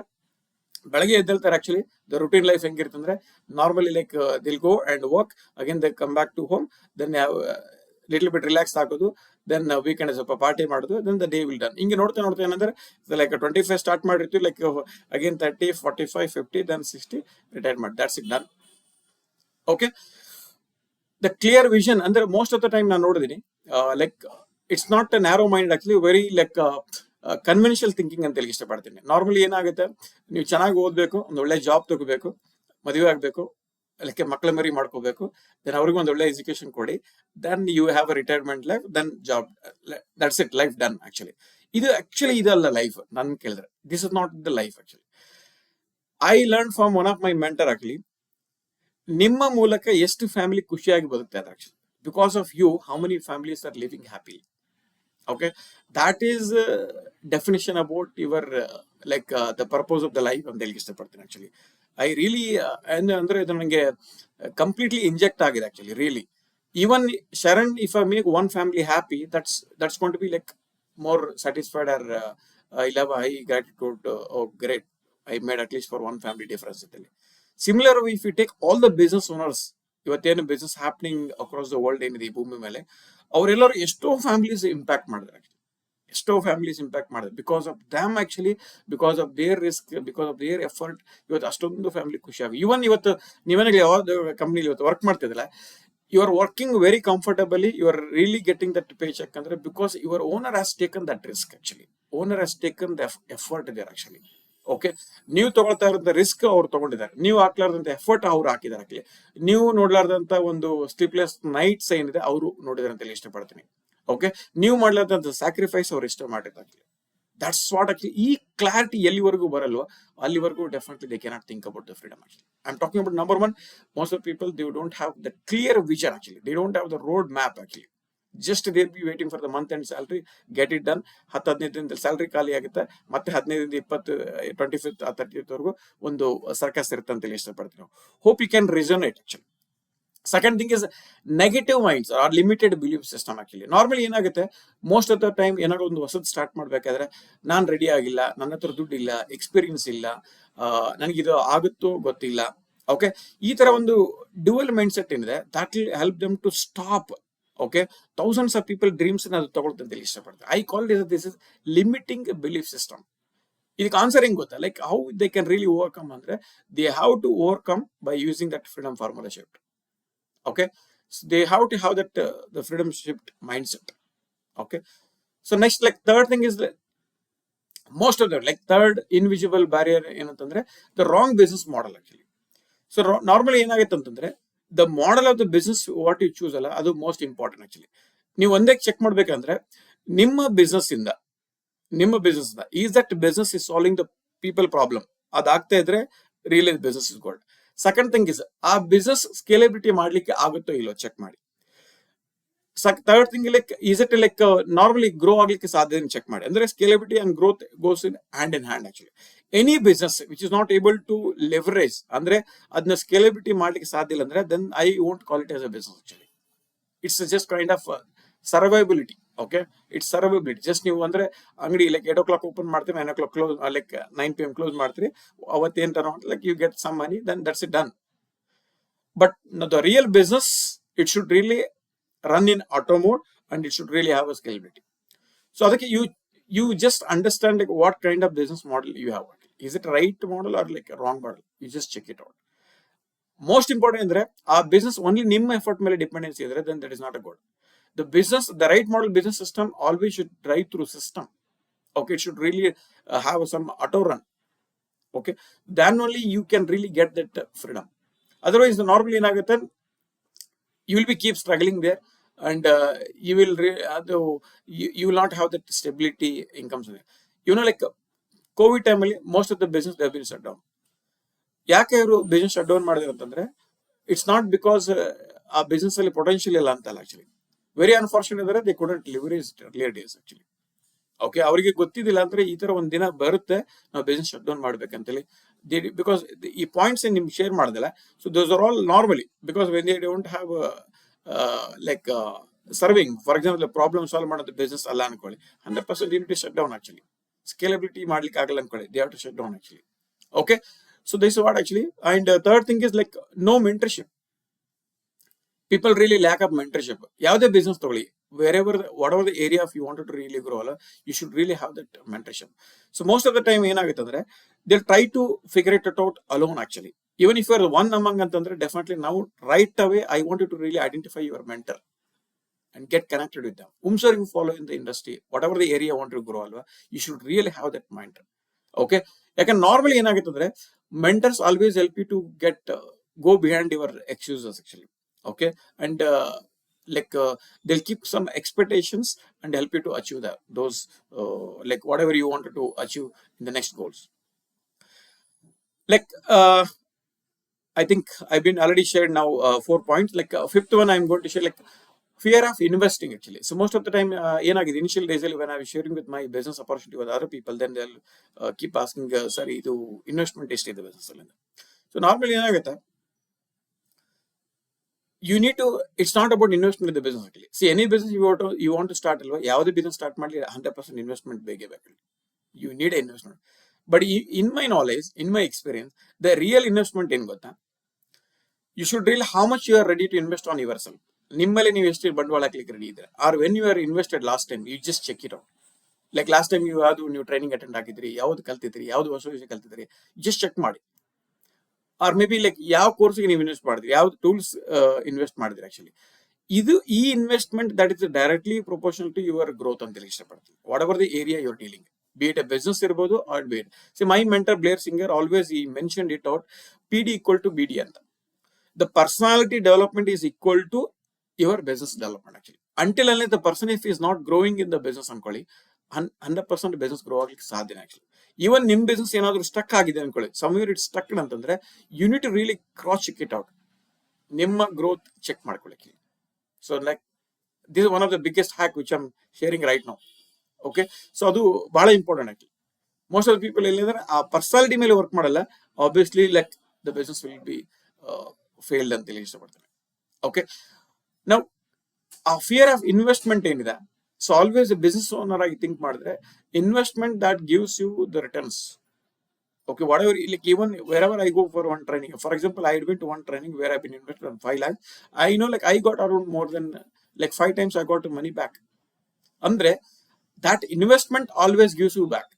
ಬೆಳಗ್ಗೆ ಎದ್ದೇಳ್ತಾರೆ ಆಕ್ಚುಲಿ. ದ ರುಟೀನ್ ಲೈಫ್ ಹೆಂಗಿರ್ತಂದ್ರೆ normally like they'll go and work, again they come back to home, then little bit relax ಆಗೋದು, ದೆನ್ ವೀಕೆಂಡ್ ಸ್ವಲ್ಪ ಪಾರ್ಟಿ ಮಾಡೋದು, then the day will done. ಹಿಂಗೆ ನೋಡ್ತಾ ಏನಂದ್ರೆ ಲೈಕ್ 25 ಸ್ಟಾರ್ಟ್ ಮಾಡಿರ್ತೀವಿ, ಲೈಕ್ ಅಗೇನ್ 30, 45, 50, ದೆನ್ 60 ರಿಟೈರ್ ಮಾಡಿ, that's it done. Okay, the clear vision ಅಂದ್ರೆ most of the time ನಾನು ನೋಡಿದೀನಿ, like it's not a narrow mind actually, very like conventional thinking ಅಂತ ಹೇಳಿ ಇಷ್ಟಪಡ್ತೀನಿ. ನಾರ್ಮಲಿ ಏನಾಗುತ್ತೆ, ನೀವು ಚೆನ್ನಾಗಿ ಓದ್ಬೇಕು, ಒಂದು ಒಳ್ಳೆ ಜಾಬ್ ತಗೋಬೇಕು, ಮದುವೆ ಆಗ್ಬೇಕು, ಲೈಕ್ ಮಕ್ಕಳ ಮರಿ ಮಾಡ್ಕೋಬೇಕು, ದೆನ್ ಅವ್ರಿಗೆ ಒಂದು ಒಳ್ಳೆ ಎಜುಕೇಶನ್ ಕೊಡಿ, then you have a retirement life, then job, that's it, life done actually. ಇದಲ್ಲ ಲೈಫ್ ನನ್ ಕೇಳಿದ್ರೆ. This is not the life actually. I learn from one of my mentor actually, ನಿಮ್ಮ ಮೂಲಕ ಎಷ್ಟು ಫ್ಯಾಮಿಲಿ ಖುಷಿಯಾಗಿ ಬದುಕ್ತಾರೆ actually. Because of you, how many families are living happily. Okay, that is definition about your like the purpose of the life ಅಂತ ಹೇಳಿ ಇಷ್ಟಪಡ್ತೀನಿ actually. I really ಅಂದ್ರೆ ಇದು ನನಗೆ ಕಂಪ್ಲೀಟ್ಲಿ ಇಂಜೆಕ್ಟ್ ಆಗಿದೆ actually, really. Even Sharan, if I make one family happy, that's going to be like more satisfied, or I love high gratitude. Oh great, I made at least for one family difference ಅಂತೇಳಿ. Similar, if you take all the business owners, ಇವತ್ತೇನು business happening across the world ಏನಿದೆ ಈ ಭೂಮಿ ಮೇಲೆ, ಅವರೆಲ್ಲರೂ ಎಷ್ಟೋ families impact ಮಾಡಿದ್ರೆ, because of them actually, because of their risk, because of their effort. ಇವತ್ತು ಅಷ್ಟೊಂದು ಫ್ಯಾಮಿಲಿ ಖುಷಿಯಾಗಿ, ಇವನ್ ಇವತ್ತು ನೀವೇನಾಗಲಿ ಯಾವ್ದು ಕಂಪ್ನಿಲಿ ಇವತ್ತು ವರ್ಕ್ ಮಾಡ್ತಿದ್ರಲ್ಲ, you are working very comfortably, you are really getting that pay cheque ಅಂದ್ರೆ because your owner has taken that risk actually. Owner has taken the effort there actually. Okay, ನೀವು ತಗೊಳ್ತಾ ಇರೋಂಥ ರಿಸ್ಕ್ ಅವ್ರು ತಗೊಂಡಿದ್ದಾರೆ, ನೀವು ಹಾಕ್ಲಾರ್ದಂತ ಎಫರ್ಟ್ ಅವ್ರು ಹಾಕಿದ್ದಾರೆ ಆಕ್ಚುಲಿ. ನೀವು ನೋಡ್ಲಾರ್ದಂತ ಒಂದು ಸ್ಲೀಪ್ಲೆಸ್ ನೈಟ್ಸ್ ಏನಿದೆ ಅವರು ನೋಡಿದಾರೆ ಅಂತ ಇಷ್ಟಪಡ್ತೀನಿ. ಓಕೆ, ನೀವು ಮಾಡ್ಲಾರ್ದಂತ ಸ್ಯಾಕ್ರಿಫೈಸ್ ಅವ್ರು ಇಷ್ಟ ಮಾಡಿದ್ದಾರೆ. That's what actually. ಈ ಕ್ಲಾರಿಟಿ ಎಲ್ಲಿವರೆಗೂ ಬರಲ್ವೋ ಅಲ್ಲಿವರೆಗೂ definitely they cannot think about the freedom actually. I am talking about number 1, most of people they don't have the clear vision actually. They don't have the road map actually. Just there be waiting for the month and salary, get it done. 10-15 ದಿನದಲ್ಲಿ salary ಖಾಲಿ ಆಗುತ್ತೆ, ಮತ್ತೆ 15 20 25th 30th ವರೆಗೂ ಒಂದು circus ಇರುತ್ತೆ ಅಂತೇಳಿ ಇಷ್ಟಪಡ್ತೀನಿ. Hope you can resonate actually. Second thing is negative minds are limited belief system actually. Normally ಏನಾಗುತ್ತೆ, ಮೋಸ್ಟ್ ಆಫ್ ದ ಟೈಮ್ ಏನಾದ್ರು ಒಂದು ಹೊಸದು ಸ್ಟಾರ್ಟ್ ಮಾಡ್ಬೇಕಾದ್ರೆ, ನಾನು ರೆಡಿ ಆಗಿಲ್ಲ, ನನ್ನ ಹತ್ರ ದುಡ್ಡು ಇಲ್ಲ, ಎಕ್ಸ್ಪೀರಿಯನ್ಸ್ ಇಲ್ಲ, ನನಗಿದು ಆಗುತ್ತೋ ಗೊತ್ತಿಲ್ಲ. ಓಕೆ, ಈ ತರ ಒಂದು ಡ್ಯುವಲ್ ಮೈಂಡ್ ಸೆಟ್ ಏನಿದೆ, that will help them to stop. Okay, thousands of people dreams ಅದು ತಗೊಳ್ತಂತ ಇಷ್ಟಪಡ್ತಾರೆ. I call this is limiting belief system. ಇದಕ್ಕೆ ಆನ್ಸರ್ ಹೆಂಗ್ ಗೊತ್ತಾ, like how they can really overcome ಅಂದ್ರೆ, they have to overcome by using that freedom formula shift. Okay, so they have to have that the freedom shift mindset. Okay, so next, like third thing is most of them, like third invisible barrier ಏನಂತಂದ್ರೆ the wrong business model actually. So normally ಏನಾಗುತ್ತೆ ಅಂತಂದ್ರೆ, the model of the business what you choose ಅಲ್ಲ, ಅದು most important actually. ನೀವು ಒಂದೇ check ಮಾಡ್ಬೇಕಂದ್ರೆ ನಿಮ್ಮ business ಇಂದ is that business is solving the people problem, ಅದಾಗ್ತಾ ಇದ್ರೆ really business is good. Second thing is ಆ ಬಿಸ್ನೆಸ್ ಸ್ಕೇಲೆಬಿಲಿಟಿ ಮಾಡ್ಲಿಕ್ಕೆ ಆಗುತ್ತೋ ಇಲ್ಲೋ ಚೆಕ್ ಮಾಡಿ. Third thing like is it like normally grow ಆಗ್ಲಿಕ್ಕೆ ಸಾಧ್ಯ ಚೆಕ್ ಮಾಡಿ. ಅಂದ್ರೆ scalability and growth goes in hand actually. Any business which is not able to leverage, ಅಂದ್ರೆ ಅದನ್ನ ಸ್ಕೇಲೆಬಿಲಿಟಿ ಮಾಡ್ಲಿಕ್ಕೆ ಸಾಧ್ಯ ಇಲ್ಲ ಅಂದ್ರೆ then I won't call it as a business actually. It's just kind of survivability. Okay, it's survivability. Just ನೀವು ಅಂದ್ರೆ ಅಂಗಡಿ like 8 o'clock open ಮಾಡ್ತೀವಿ, 9 o'clock close, like 9 PM close ಮಾಡ್ತೀರಿ, ಅವತ್ತೇನ್ ತರ like you get some money, then that's it done. But the real business it should really run in auto mode and it should really have a scalability. So adake you just understand like what kind of business model you have. Is it right model or like a wrong model? You just check it out. Most important andre a business only nimma effort mele dependency idre, then that is not a good. The right model business system always should drive through system. Okay, it should really have some auto run. Okay, then only you can really get that freedom. Otherwise normally ಏನಾಗುತ್ತೆ, you will be keep struggling there, and you will not have that stability incomes. Like COVID time ಅಲ್ಲಿ most of the business they have been shut down. ಯಾಕೆ ಇವರು business shut down ಮಾಡಿದ್ರು ಅಂತಂದ್ರೆ it's not because ಆ business ಅಲ್ಲಿ potential ಇಲ್ಲ ಅಂತಲ್ಲ. Actually very unfortunate ಇದ್ರೆ they couldn't leverage earlier days actually. Okay, ಅವರಿಗೆ ಗೊತ್ತಿದ್ದಿಲ್ಲ ಅಂದ್ರೆ ಈ ತರ ಒಂದ್ ದಿನ ಬರುತ್ತೆ ನಾವು ಬಿಸ್ನೆಸ್ ಶಟ್ ಡೌನ್ ಮಾಡ್ಬೇಕಂತೇಳಿ. ಬಿಕಾಸ್ ಈ ಪಾಯಿಂಟ್ಸ್ ನಿಮ್ಗೆ ಶೇರ್ ಮಾಡಿದಲ್ಲ, so those are all normally because when they don't have like serving, for example problem solve ಮಾಡೋದು ಬಿಸ್ನೆಸ್ ಅಲ್ಲ ಅನ್ಕೊಳ್ಳಿ, 100% unit shut down actually. Scalability ಮಾಡ್ಲಿಕ್ಕೆ ಆಗಲ್ಲ ಅನ್ಕೊಳ್ಳಿ, they have to shut down actually. Okay, so this is what actually. And third thing is like no mentorship. People really lack of mentorship. ಯಾವುದೇ business ತಗೊಳ್ಳಿ, whatever the area if you wanted to really grow, you should really have that mentorship. So most of the time ಏನಾಗುತ್ತೆ ಅಂದ್ರೆ they'll try to figure it out alone actually. Even if you are one among ಅಂತಂದ್ರೆ definitely now right away I want you to really identify your mentor and get connected with them. Whomsoever you follow in the industry, whatever the area you want to grow, you should really have that mentor. Okay, ಯಾಕಂದ್ರೆ normally ಏನಾಗುತ್ತೆ ಅಂದ್ರೆ mentors always help you to get go behind your excuses actually. Okay, and they'll keep some expectations and help you to achieve those like whatever you wanted to achieve in the next goals. Like I think I've been already shared now 4 points. Like fifth one I'm going to share, like fear of investing actually. So most of the time ಏನಾಗಿದೆ, initial days when I was sharing with my business opportunity with other people, then they'll keep asking sir ಇದು investment ಎಷ್ಟಿದೆ business ಅಲ್ಲಿ. So normally ಏನಾಗುತ್ತೆ, you need to, it's not about investment in the business actually. See, any business you want to start ಅಲ್ವಾ, ಯಾವುದೇ business start ಮಾಡಲಿ 100% investment ಬೇಕೇ ಬೇಕು. You need an investment. But in my knowledge, in my experience, the real investment ಏನು ಗೊತ್ತಾ, you should really how much you are ready to invest on yourself. ನಿಮ್ಮಲ್ಲಿ ನೀವು ಎಷ್ಟು ಬಂಡವಾಳ ಹಾಕ್ಲಿಕ್ಕೆ ರೆಡಿ ಇದ್ರೆ, or when you are invested last time you just check it out. Like last time ನೀವು training attend ಆಗಿದ್ರಿ, ಯಾವ್ದು ಕಲ್ತಿದ್ರಿ, ಯಾವ್ದು ಹೊಸ ವಿಷಯ ಕಲ್ತಿದ್ರಿ, ಜಸ್ಟ್ ಚೆಕ್ ಮಾಡಿ. ಆರ್ ಮೇ ಬಿ ಲೈಕ್ ಯಾವ ಕೋರ್ಸ್ಗೆ ನೀವು ಇನ್ವೆಸ್ಟ್ ಮಾಡಿದ್ರಿ, ಯಾವ್ದು ಟೂಲ್ಸ್ ಇನ್ವೆಸ್ಟ್ ಮಾಡಿದ್ರಿ ಆಕ್ಚುಲಿ. ಈ investment that is directly proportional to your growth ಅಂತ ಇಷ್ಟಪಡ್ತೀನಿ. Whatever the area your dealing, be it a business ಇರ್ಬೋದು or be it. See, my mentor Blair Singer always he mentioned it out, PD equal to BD ಅಂತ. The personality development is equal to your business development actually. Until unless the person if is not growing in the business ಅನ್ಕೊಳ್ಳಿ, 100% business grow ಆಗ್ಲಿಕ್ಕೆ ಸಾಧ್ಯ actually. Even ನಿಮ್ business ಏನಾದ್ರು stuck ಆಗಿದೆ ಅನ್ಕೊಳ್ಳಿ, somewhere it stuck ಅಂತಂದ್ರೆ you need to really cross check it out, ನಿಮ್ಮ growth check ಮಾಡ್ಕೊಳ್ಳಿ. So like this is one of the biggest hack which I am sharing right now. Okay, so ಅದು ಬಹಳ important ಆಗಿ. Most of people ಏನಿದ್ರೆ ಆ personality ಮೇಲೆ work ಮಾಡಲ್ಲ, obviously like the business will be failed ಅಂತ ಹೇಳಿ ಇಷ್ಟಪಡ್ತೇನೆ. ಓಕೆ, ನಾವು ಆ ಫಿಯರ್ ಆಫ್ ಇನ್ವೆಸ್ಟ್ಮೆಂಟ್ ಏನಿದೆ, ಸೊ ಆಲ್ವೇಸ್ ಬಿಸ್ನೆಸ್ ಓನರ್ ಆಗಿ ಥಿಂಕ್ ಮಾಡಿದ್ರೆ investment that gives you the returns. Okay, whatever, like even wherever I go for one training, for example, I went to one training where I've been invested on 5 lakhs. I know like I got around more than like 5 times I got money back. Andre, that investment always gives you back.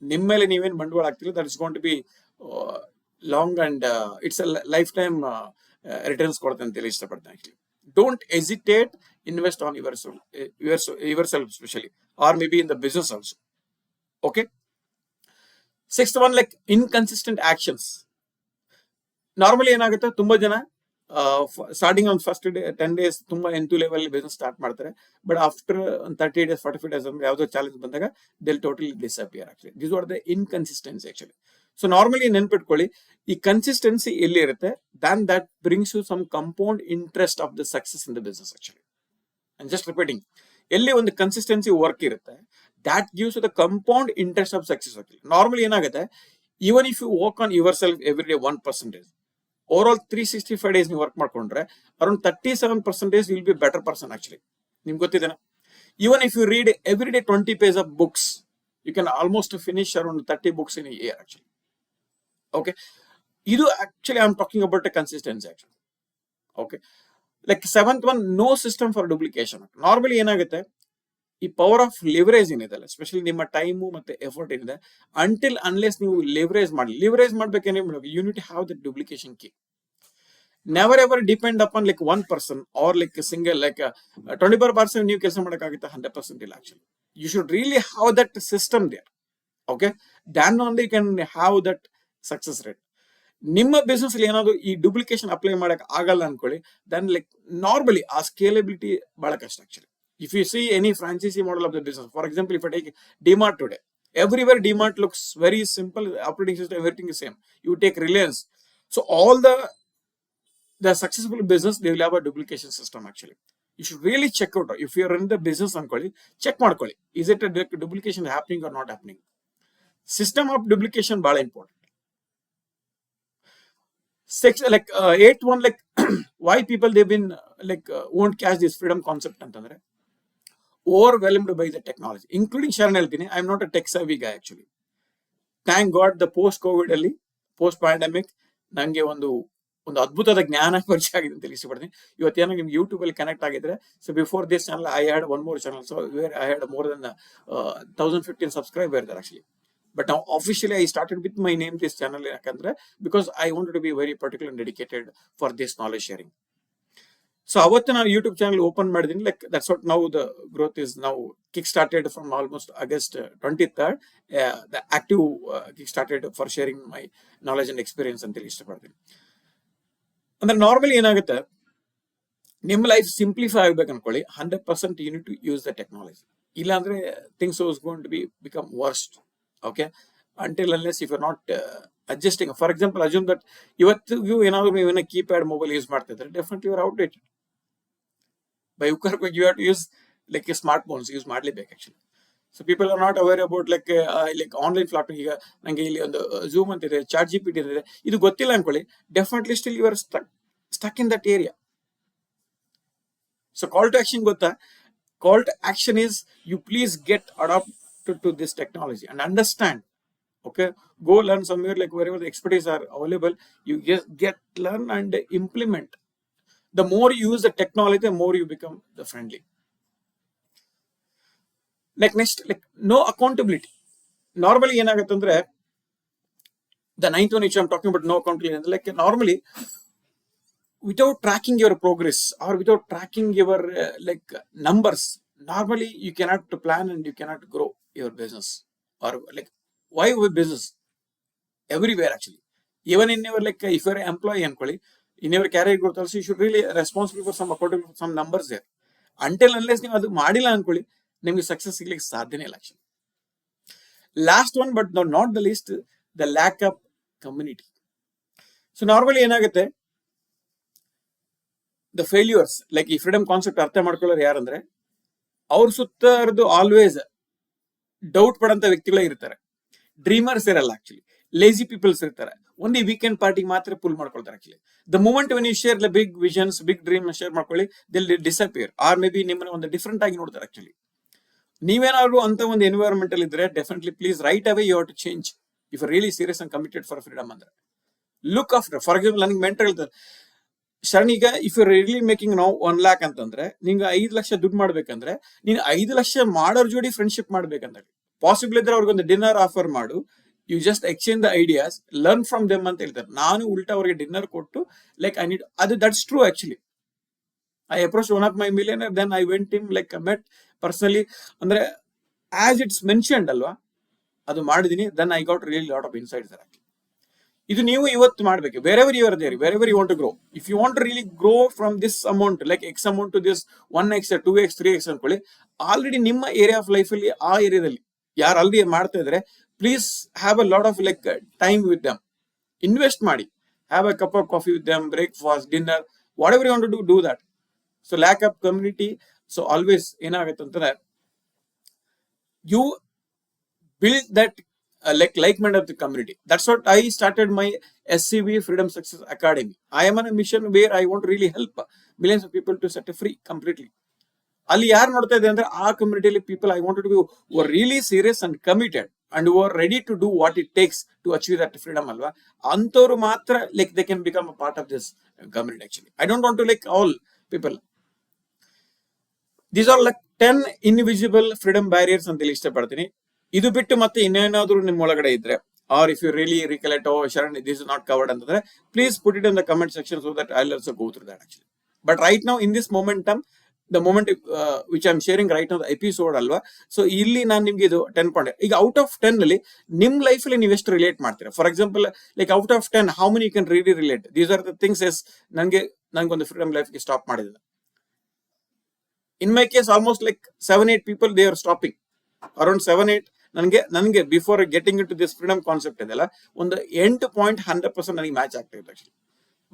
ನಿಮ್ಮೇಲೆ ನೀವೇನು ಬಂಡವಾಳ ಆಗ್ತಿಲ್ಲ, that is going to be long and it's a lifetime returns ಕೊಡುತ್ತೆ ಅಂತ ಹೇಳಿ ಇಷ್ಟಪಡ್ತೇನೆ actually. Don't hesitate, invest on yourself especially, or maybe in the business also. Okay. Sixth one, like inconsistent actions. Normally ಏನಾಗುತ್ತೆ, ತುಂಬಾ ಜನ starting ಒಂದು first 10 days ತುಂಬಾ ಎಂಟು ಲೆವೆಲ್ ಬಿಸ್ನೆಸ್ ಸ್ಟಾರ್ಟ್ ಮಾಡ್ತಾರೆ. ಬಟ್ ಆಫ್ಟರ್ 30 days 45 days ಅಂದ್ರೆ ಯಾವುದೋ ಚಾಲೆಂಜ್ ಬಂದಾಗ they'll totally disappear. Actually this are the inconsistency actually. So normally ನೆನ್ಪಿಟ್ಕೊಳ್ಳಿ, ಈ ಕನ್ಸಿಸ್ಟೆನ್ಸಿ ಎಲ್ಲಿ ಇರುತ್ತೆ, that brings you some compound interest of the success in the business actually. I just repeating, ಎಲ್ಲಿ ಒಂದು consistency work ಇರುತ್ತೆ, that gives you the compound interest of success. Normally ಏನಾಗುತ್ತೆ, even if you work on yourself every day 1%, overall 365 days ನೀವು work ಮಾಡ್ಕೊಂಡ್ರೆ around 37% you will be a better person actually. ನಿಮ್ಗೆ ಗೊತ್ತಿದೆನಾ? Even if you read every day 20 pages of books, you can almost finish around 30 books in a year actually. Okay, ಇದು actually I'm talking about a consistency actually. Okay, like 7th one, no system for duplication. Normally ಏನಾಗುತ್ತೆ, ಈ power of leverage ಏನಿದೆಲ್ಲ, especially ನಿಮ್ಮ time ಮತ್ತೆ effort ಏನಿದೆ, until unless ನೀವು leverage ಮಾಡ್ಬೇಕೇನೆ you need have the duplication key. Never ever depend upon like 1% or like single like 24% ನೀವು ಕೆಲಸ ಮಾಡೋಕ್ಕಾಗುತ್ತೆ, 100% ಇಲ್ಲ actually. You should really have that system there. Okay, then only can have that success rate. ನಿಮ್ಮ business ಅಲ್ಲಿ ಏನಾದ್ರು ಈ duplication apply ಮಾಡಕ್ ಆಗಲ್ಲ ಅನ್ಕೊಳ್ಳಿ, ದೆನ್ ಲೈಕ್ ನಾರ್ಮಲಿ ಆ ಸ್ಕೇಲೆಬಿಲಿಟಿ ಬಹಳ ಕಷ್ಟ actually. If you see any franchisee model of the business, for example, if I take DMart today, everywhere DMart looks very simple, operating system, everything is same. You take Reliance, so all the successful business, they will have a duplication system actually. You should really check out, if you are in the business ankoli, check ಮಾಡ್ಕೊಳ್ಳಿ, is it a duplication happening or not happening. System of duplication bala important. Like 8th one, like why people they've been like won't catch this freedom concept ಅಂತಂದ್ರೆ overwhelmed by the technology, including Sharan ಹೇಳ್ತೀನಿ, I am not a tech savvy guy actually. Thank God the post covid ಅಲ್ಲಿ, post pandemic, ನಂಗೆ ಒಂದು ಅದ್ಭುತದ ಜ್ಞಾನ ಪರಿಚಯ ಆಗಿದೆ ಅಂತ ತಿಳಿಸಿಬಿಡ್ತೀನಿ. ಇವತ್ತೇನೋ ನಿಮ್ಗೆ ಯೂಟ್ಯೂಬ್ ಅಲ್ಲಿ ಕನೆಕ್ಟ್ ಆಗಿದ್ರೆ, so before this channel I had one more channel, so where I had more than 1015 subscriber there actually. But now officially I started with my name this channel ಯಾಕಂದ್ರೆ because I wanted to be very particular and dedicated for this knowledge sharing. So ಅವತ್ತು ನಾನು YouTube channel open ಮಾಡಿದೀನಿ. Like that's what now the growth is now kick started from almost August 23rd. The active kick started for sharing my knowledge and experience ಅಂತ ಇಷ್ಟಪಡ್ತೀನಿ. ಅಂದ್ರೆ normally ಏನಾಗುತ್ತೆ, ನಿಮ್ಮ life simplify ಆಗ್ಬೇಕು ಅನ್ಕೊಳ್ಳಿ, 100% you need to use the technology. ಇಲ್ಲಾಂದ್ರೆ things was going to be become worst. Okay, until unless if you are not adjusting. For example, assume that ಇವತ್ತಿಗೂ ಏನಾದ್ರು ನೀವು ಕೀಪ್ಯಾಡ್ ಮೊಬೈಲ್ ಯೂಸ್ ಮಾಡ್ತಿದ್ರೆ definitely you are outdated. By you have to use like smartphones use ಮಾಡಲೇಬೇಕು actually. So people are not aware about like online platform. ಈಗ ನಂಗೆ ಇಲ್ಲಿ ಒಂದು zoom ಅಂತ ಇದೆ, ಚಾಟ್ GPT ಇದೆ, ಇದು ಗೊತ್ತಿಲ್ಲ ಅನ್ಕೊಳ್ಳಿ, definitely still you are stuck in that area. So call to action ಗೊತ್ತಾ? Call to action is you please get adapted to this technology and understand. Okay, go learn somewhere like wherever the expertise are available, you just learn and implement. The more you use the technology, the more you become the friendly. Like next, like no accountability. Normally ಏನಾಗುತ್ತೆ ಅಂದ್ರೆ, the 9th one which I'm talking about, no accountability, like normally without tracking your progress or without tracking your like numbers, normally you cannot plan and you cannot grow your business. Or like why with business everywhere actually, even in your like if you're an employee ಅನ್ಕೊಳ್ಳಿ, in your career growth also you should really responsible for some according to some numbers there. Until unless ನೀವು ಅದು ಮಾಡಿಲ್ಲ ಅನ್ಕೊಳ್ಳಿ, ನಿಮಗೆ success ಸಿಗ್ಲಿಕ್ಕೆ ಸಾಧ್ಯನೇ ಇಲ್ಲ actually. Last one but not the least, the lack of community. So normally ಏನಾಗುತ್ತೆ, the failures like ಈ ಫ್ರೀಡಮ್ ಕಾನ್ಸೆಪ್ಟ್ ಅರ್ಥ ಮಾಡ್ಕೊಳ್ಳೋರು ಯಾರಂದ್ರೆ, ಅವ್ರ ಸುತ್ತ ಇರೋದು ಆಲ್ವೇಸ್ ಡೌಟ್ ಪಡಂತ ವ್ಯಕ್ತಿಗಳೇ ಇರ್ತಾರೆ. ಡ್ರೀಮರ್ಸ್ ಇರಲ್ಲ ಆಕ್ಚುಲಿ, ಲೇಜಿ ಪೀಪಲ್ಸ್ ಇರ್ತಾರೆ, ಓನ್ಲಿ ವೀಕೆಂಡ್ ಪಾರ್ಟಿ ಮಾತ್ರ ಪುಲ್ ಮಾಡ್ಕೊಳ್ತಾರೆ actually. The moment when you share the big visions, big dream share ಮಾಡ್ಕೊಳ್ಳಿ, they'll disappear or may be ನಿಮ್ಮನ್ನ ಒಂದು ಡಿಫ್ರೆಂಟ್ ಆಗಿ ನೋಡ್ತಾರೆ ಆಕ್ಚುಲಿ. ನೀವೇನಾದ್ರು ಅಂತ ಒಂದು ಎನ್ವೈರನ್ಮೆಂಟ್ ಅಲ್ಲಿ ಇದ್ರೆ definitely please right away you have to change if really serious and committed for freedom. ಅಂದ್ರೆ ಲುಕ್ ಆಫ್ಟರ್. ಫಾರ್ ಎಕ್ಸಾಂಪಲ್ ನನಗೆ ಮೆಂಟರ್ ಹೇಳ್ತಾರೆ, ಶರಣ್ ಈಗ ಇಫ್ ಯು ರಿಯಲಿ ಮೇಕಿಂಗ್ ನಾವು 1 lakh ಅಂತಂದ್ರೆ, ನಿಂಗೆ 5 ಲಕ್ಷ ದುಡ್ಡು ಮಾಡ್ಬೇಕಂದ್ರೆ ನೀನು 5 ಲಕ್ಷ ಮಾಡೋರ್ ಜೋಡಿ ಫ್ರೆಂಡ್ಶಿಪ್ ಮಾಡ್ಬೇಕಂತ. ಪಾಸಿಬಲ್ ಇದ್ರೆ ಅವ್ರಿಗೊಂದು ಡಿನ್ನರ್ ಆಫರ್ ಮಾಡು, you just exchange the ideas, learn from them ಅಂತ ಹೇಳ್ತಾರೆ. ನಾನು ಉಲ್ಟಾ ಅವ್ರಿಗೆ ಡಿನ್ನರ್ ಕೊಟ್ಟು ಲೈಕ್ ಐ ನೀಡ್ ಅದು, that's true actually. I approach one of my millionaire, then I went him like met personally. ಅಂದ್ರೆ ಆಸ್ ಇಟ್ಸ್ ಮೆನ್ಷನ್ಡ್ ಅಲ್ವಾ, ಅದು ಮಾಡಿದೀನಿ, then I got really lot of insights. ಇದು ನೀವು ಇವತ್ತು ಮಾಡಬೇಕು. Wherever you are there, wherever you want to grow, if you want to really grow from this amount, like X amount to this 1x 2x 3x ಅನ್ಕೊಳ್ಳಿ, already ನಿಮ್ಮ area of life ಅಲ್ಲಿ ಆ ಏರಿಯಾದಲ್ಲಿ ಯಾರು ಆಲ್ರೆಡಿ ಮಾಡ್ತಾ ಇದ್ರೆ, please have a lot of like time with them, invest ಮಾಡಿ, have a cup of coffee with them, breakfast, dinner, what ever you want to do that. So lack of community. So always ಏನಾಗುತ್ತೆ ಅಂತಂದ್ರೆ, you build that like-minded of the community. That's what I started my SCB Freedom Success Academy. I am on a mission where I want to really help millions of people to set free completely. ಅಲ್ಲಿ ಯಾರು ನೋಡ್ತಾ ಇದೆ ಅಂದ್ರೆ, ಆ ಕಮ್ಯುನಿಟಿಯಲ್ಲಿ people I wanted to who are really serious and committed and who are ready to do what it takes to achieve that freedom ಅಲ್ವಾ, ಅಂತವ್ರು ಮಾತ್ರ like they can become a part of this community. Actually I don't want to like all people. These are like 10 invisible freedom barriers ಅಂತ ಹೇಳಿ ಇಷ್ಟಪಡ್ತೀನಿ. ಇದು ಬಿಟ್ಟು ಮತ್ತೆ ಇನ್ನೇನಾದ್ರೂ ನಿಮ್ಮ ಒಳಗಡೆ ಇದ್ರೆ, or if you really recollect, oh Sharan this is not covered ಅಂತಂದ್ರೆ, please put it in the comment section so that I will also go through that actually. But right now in this momentum, the moment which I am sharing right now the episode ಅಲ್ವಾ, so ಇಲ್ಲಿ ನಾನು ನಿಮ್ಗೆ ಇದು 10 point, ಈಗ out of 10 ಅಲ್ಲಿ ನಿಮ್ life ಅಲ್ಲಿ ನೀವು ಎಷ್ಟು ರಿಲೇಟ್ ಮಾಡ್ತೀರಾ? For example, like out of 10 how many you can really relate? These are the things as ನಂಗೊಂದು ಫ್ರೀಡಮ್ ಲೈಫ್ಗೆ ಸ್ಟಾಪ್ ಮಾಡಿದೆ. In my case, almost like 7-8 people, they are stopping. Around 7-8, ನನಗೆ before getting into this freedom concept ಇದೆಲ್ಲ, ಒಂದು 8 point 100% ನನಗೆ match ಆಗ್ತಾ ಇದೆ actually.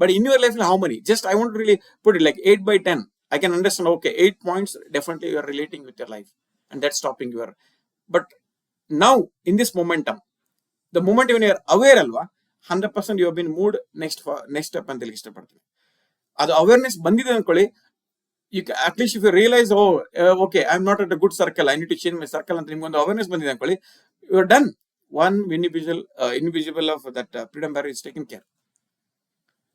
But in your life how many? Just I want really put it like 8/10. I can understand, okay, 8 points, definitely you are relating with your life, and that's stopping your. But now, in this momentum, the moment when you are aware alwa, 100% you have been moved next step ಅಂತ ಹೇಳಿ ಇಷ್ಟಪಡ್ತೀನಿ. ಅದು awareness ಬಂದಿದೆ ಅನ್ಕೊಳ್ಳಿ, you at least if you realize, oh okay, I'm not at a good circle, I need to change my circle ಅಂತ ನಿಮ್ಗೊಂದು awareness ಬಂದಿದೆ ಅನ್ಕೊಳ್ಳಿ, you are done. One invisible of that freedom barrier is taken care.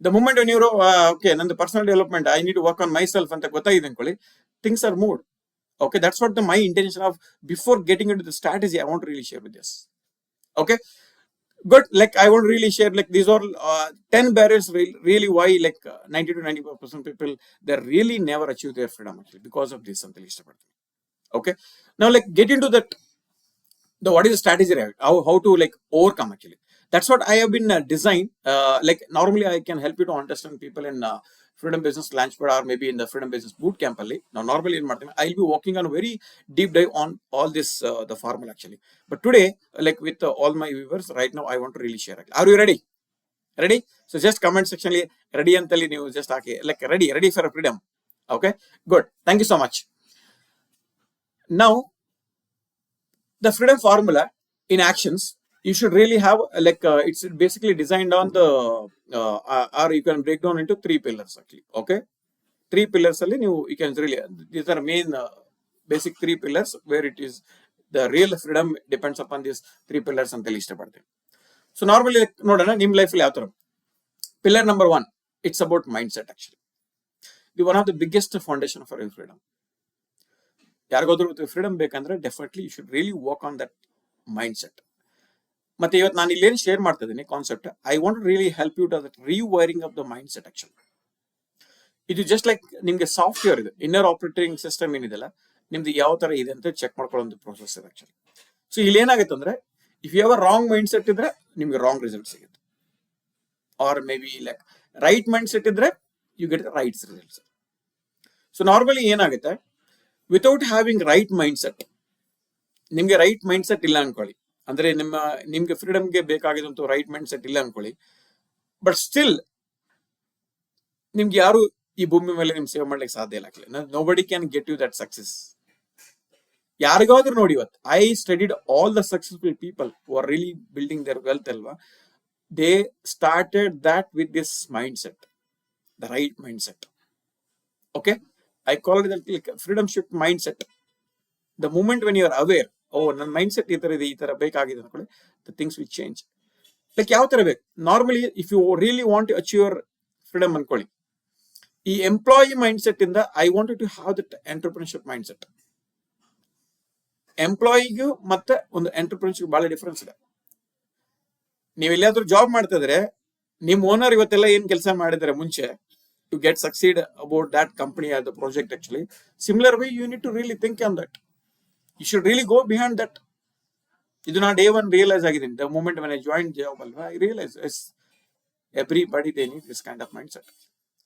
The moment when you're okay, ನಂದು personal development, I need to work on myself ಅಂತ ಗೊತ್ತಾಗಿದೆ ಅನ್ಕೊಳ್ಳಿ, things are moved. Okay, that's what my intention of before getting into the strategy I want to really share with this. Okay, good. Like I want to really share, like these are 10 barriers really why like 90 to 95% people, they really never achieve their freedom actually because of this ಅಂತ ಇಷ್ಟಪಡ್ತೀನಿ. Okay, now like get into that, what is the strategy, right? How to like overcome actually. That's what I have been designed. Like normally I can help you to understand people in Freedom Business Launchpad or maybe in the Freedom Business Bootcamp ಅಲ್ಲಿ. Now normally in Martin, I'll be working on a very deep dive on all this the formula actually. But today, like with all my viewers right now, I want to really share. Are you ready? Ready? So just comment section ಅಲ್ಲಿ ready ಅಂತಲ್ಲಿ ನೀವು just hockey, like ready for freedom. Okay, good. Thank you so much. Now the freedom formula in actions, you should really have like it's basically designed on the or you can break down into 3 pillars actually. Okay, 3 pillars alli you can really, these are main basic 3 pillars where it is the real freedom depends upon these 3 pillars ಅಂತ ಹೇಳಿ ಇಷ್ಟಪಡ್ತೀನಿ. So normally ನೋಡೋಣ ನಿಮ್ಮ ಲೈಫಲ್ಲಿ ಯಾವ ತರ. Pillar number 1, it's about mind set actually. The one of the biggest foundation for your freedom. ಯಾರಿಗಾದ್ರೂ freedom ಬೇಕಂದ್ರೆ definitely you should really work on that mind set. ಮತ್ತೆ ಇವತ್ತು ನಾನು ಇಲ್ಲೇನು ಶೇರ್ ಮಾಡ್ತಾ ಇದ್ದೀನಿ concept, I want to really help you to that rewiring of the mind set actually. ಇದು just like ನಿಮ್ಗೆ ಸಾಫ್ಟ್ವೇರ್ ಇದೆ, ಇನ್ನರ್ ಆಪರೇಟಿಂಗ್ ಸಿಸ್ಟಮ್ ಏನಿದೆಲ್ಲ ನಿಮ್ದು ಯಾವ ತರ ಇದೆ ಅಂತ ಚೆಕ್ ಮಾಡ್ಕೊಳ್ಳೋ ಒಂದು ಪ್ರೊಸೆಸ್ ಇದೆ ಆಕ್ಚುಲಿ. ಸೊ ಇಲ್ಲಿ ಏನಾಗುತ್ತೆ ಅಂದ್ರೆ, if you have a wrong mind set ಇದ್ರೆ ನಿಮ್ಗೆ ರಾಂಗ್ ರಿಸಲ್ಟ್ ಸಿಗುತ್ತೆ, or may be like right mind set ಇದ್ರೆ you get right results. So normally ಏನಾಗುತ್ತೆ, without having right mind set, ನಿಮ್ಗೆ ರೈಟ್ ಮೈಂಡ್ ಸೆಟ್ ಇಲ್ಲ ಅನ್ಕೊಳ್ಳಿ, ಅಂದ್ರೆ ನಿಮ್ಗೆ ಫ್ರೀಡಮ್ಗೆ ಬೇಕಾಗಿದಂತ ರೈಟ್ ಮೈಂಡ್ ಸೆಟ್ ಇಲ್ಲ ಅನ್ಕೊಳ್ಳಿ, ಬಟ್ ಸ್ಟಿಲ್ ನಿಮ್ಗೆ ಯಾರು ಈ ಭೂಮಿ ಮೇಲೆ ನಿಮ್ ಸೇವ್ ಮಾಡ್ಲಿಕ್ಕೆ ಸಾಧ್ಯ ಇಲ್ಲ actually. Nobody can get you that success. ಯಾರಿಗಾದ್ರೂ ನೋಡಿ, ಇವತ್ತು I studied all the successful people who are really building their wealth ಅಲ್ವಾ, they started that with this mind set, the right mind set. Okay, I call it like freedom shift mindset. The moment when you are aware, oh, ನನ್ನ mind set ಈ ತರ ಬೇಕಾಗಿದೆ ಅನ್ಕೊಳ್ಳಿ, the things will change. Like ಯಾವ ತರ ಬೇಕು, normally if you really want to achieve your freedom ಅನ್ಕೊಳ್ಳಿ, ಈ ಎಂಪ್ಲಾಯಿ ಮೈಂಡ್ ಸೆಟ್ ಇಂದ I want to have that entrepreneurship mind set. ಎಂಪ್ಲಾಯಿಗೂ ಮತ್ತೆ ಒಂದು ಎಂಟರ್ಪ್ರಿನರ್ಶಿಪ್ ಬಹಳ ಡಿಫ್ರೆನ್ಸ್ ಇದೆ. ನೀವು ಎಲ್ಲಾದ್ರೂ ಜಾಬ್ ಮಾಡ್ತಾ ಇದ್ರೆ, ನಿಮ್ ಓನರ್ ಇವತ್ತೆಲ್ಲ ಏನ್ ಕೆಲಸ ಮಾಡಿದ್ರೆ ಮುಂಚೆ to get succeed about that company or the project actually, similar way you need to really think on that. You should really go behind that. Idu na day one realize agidini, the moment when I joined job alva, I realized, yes, everybody they need this kind of mind set.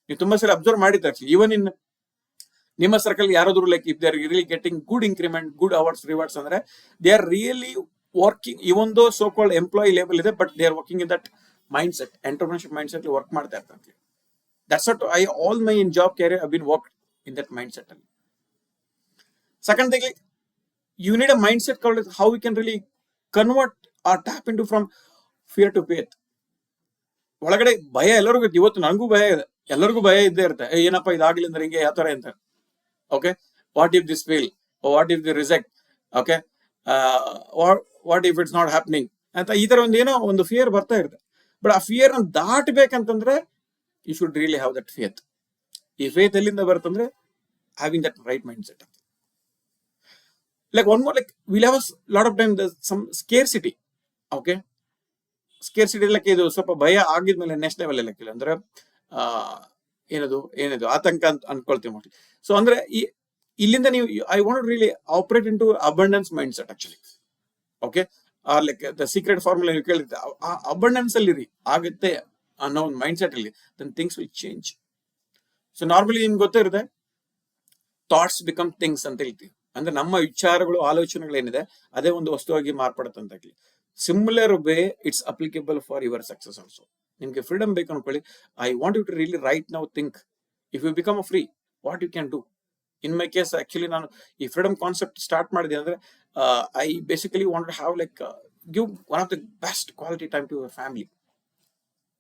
ನೀವು ತುಂಬಾ ಸರಿ observe ಮಾಡಿದ್ರೆ even in ನಿಮ್ಮ circle ಯಾರಾದ್ರು like if they are really getting good increment, good awards, rewards ಅಂದ್ರೆ they are really working, ಇವನ್ ದೋ so called employee label ಇದೆ, but they are working in that mind set, entrepreneurship mind set work ಮಾಡ್ತಾ ಇರ್ತಾರೆ. That's what I all my in job carrier I been work in that mind set ಅಲ್ಲಿ. Second thing, like, you need a mindset called how we can really convert or tap into from fear to faith. ಒಳಗಡೆ ಭಯ ಎಲ್ಲರಿಗೂ ಇತ್ತು, ಇವತ್ತು ನನಗೂ ಭಯ ಇದೆ, ಎಲ್ಲರಿಗೂ ಭಯ ಇದ್ದೇ ಇರುತ್ತೆ. ಏನಪ್ಪ ಇದಾಗ್ಲಿ ಅಂದ್ರೆ ಹಿಂಗೆ ಯಾವ ತರ ಅಂತ. Okay, what if this fail, what if the reject, okay, what if it's not happening ಅಂತ ಈ ತರ ಒಂದು ಏನೋ ಒಂದು ಫಿಯರ್ ಬರ್ತಾ ಇರುತ್ತೆ. ಬಟ್ ಆ ಫಿಯರ್ ನ ದಾಟಬೇಕಂತಂದ್ರೆ you should really have that faith. ಈ ಫೇತ್ ಎಲ್ಲಿಂದ ಬರುತ್ತಂದ್ರೆ having that right mind set. Like one more, like we'll have a lot of time there's some scarcity. Okay, scarcity like ಇದು ಸ್ವಲ್ಪ ಭಯ ಆಗಿದ್ಮೇಲೆ ನೆಕ್ಸ್ಟ್ ಲೆವೆಲ್ ಎಲ್ಲ ಇಲ್ಲ ಅಂದ್ರೆ ಏನದು ಆತಂಕ ಅಂತ ಅನ್ಕೊಳ್ತೀವಿ ಮೋಸ್ಟ್ಲಿ. ಸೊ ಅಂದ್ರೆ ಇಲ್ಲಿಂದ ನೀವು I want really operate into abundance mind set actually. Okay, or like the secret formula ನೀವು ಕೇಳಿದ್ರೆ ಆ ಅಬಂಡೆನ್ಸ್ ಅಲ್ಲಿ ಇರಿ ಆಗುತ್ತೆ ಅನ್ನೋ ಒಂದು ಮೈಂಡ್ ಸೆಟ್ ಅಲ್ಲಿ, then things will change. So normally ನಿಮ್ಗೆ ಗೊತ್ತಿರುತ್ತೆ ಥಾಟ್ಸ್ ಬಿಕಮ್ ಥಿಂಗ್ಸ್ ಅಂತ ಹೇಳ್ತೀವಿ. ಅಂದ್ರೆ ನಮ್ಮ ವಿಚಾರಗಳು, ಆಲೋಚನೆಗಳೇನಿದೆ ಅದೇ ಒಂದು ವಸ್ತುವಾಗಿ ಮಾರ್ಪಡುತ್ತೆ ಅಂತ. Similar way it's applicable for your success also. ನಿಮ್ಗೆ ಫ್ರೀಡಮ್ ಬೇಕು ಅನ್ಕೊಳ್ಳಿ, I want you to really right now think if you become a free what you can do. In my case actually ನಾನು ಈ ಫ್ರೀಡಮ್ ಕಾನ್ಸೆಪ್ಟ್ ಸ್ಟಾರ್ಟ್ ಮಾಡಿದೆ ಅಂದ್ರೆ I basically want to have like give one of the best quality time to your family.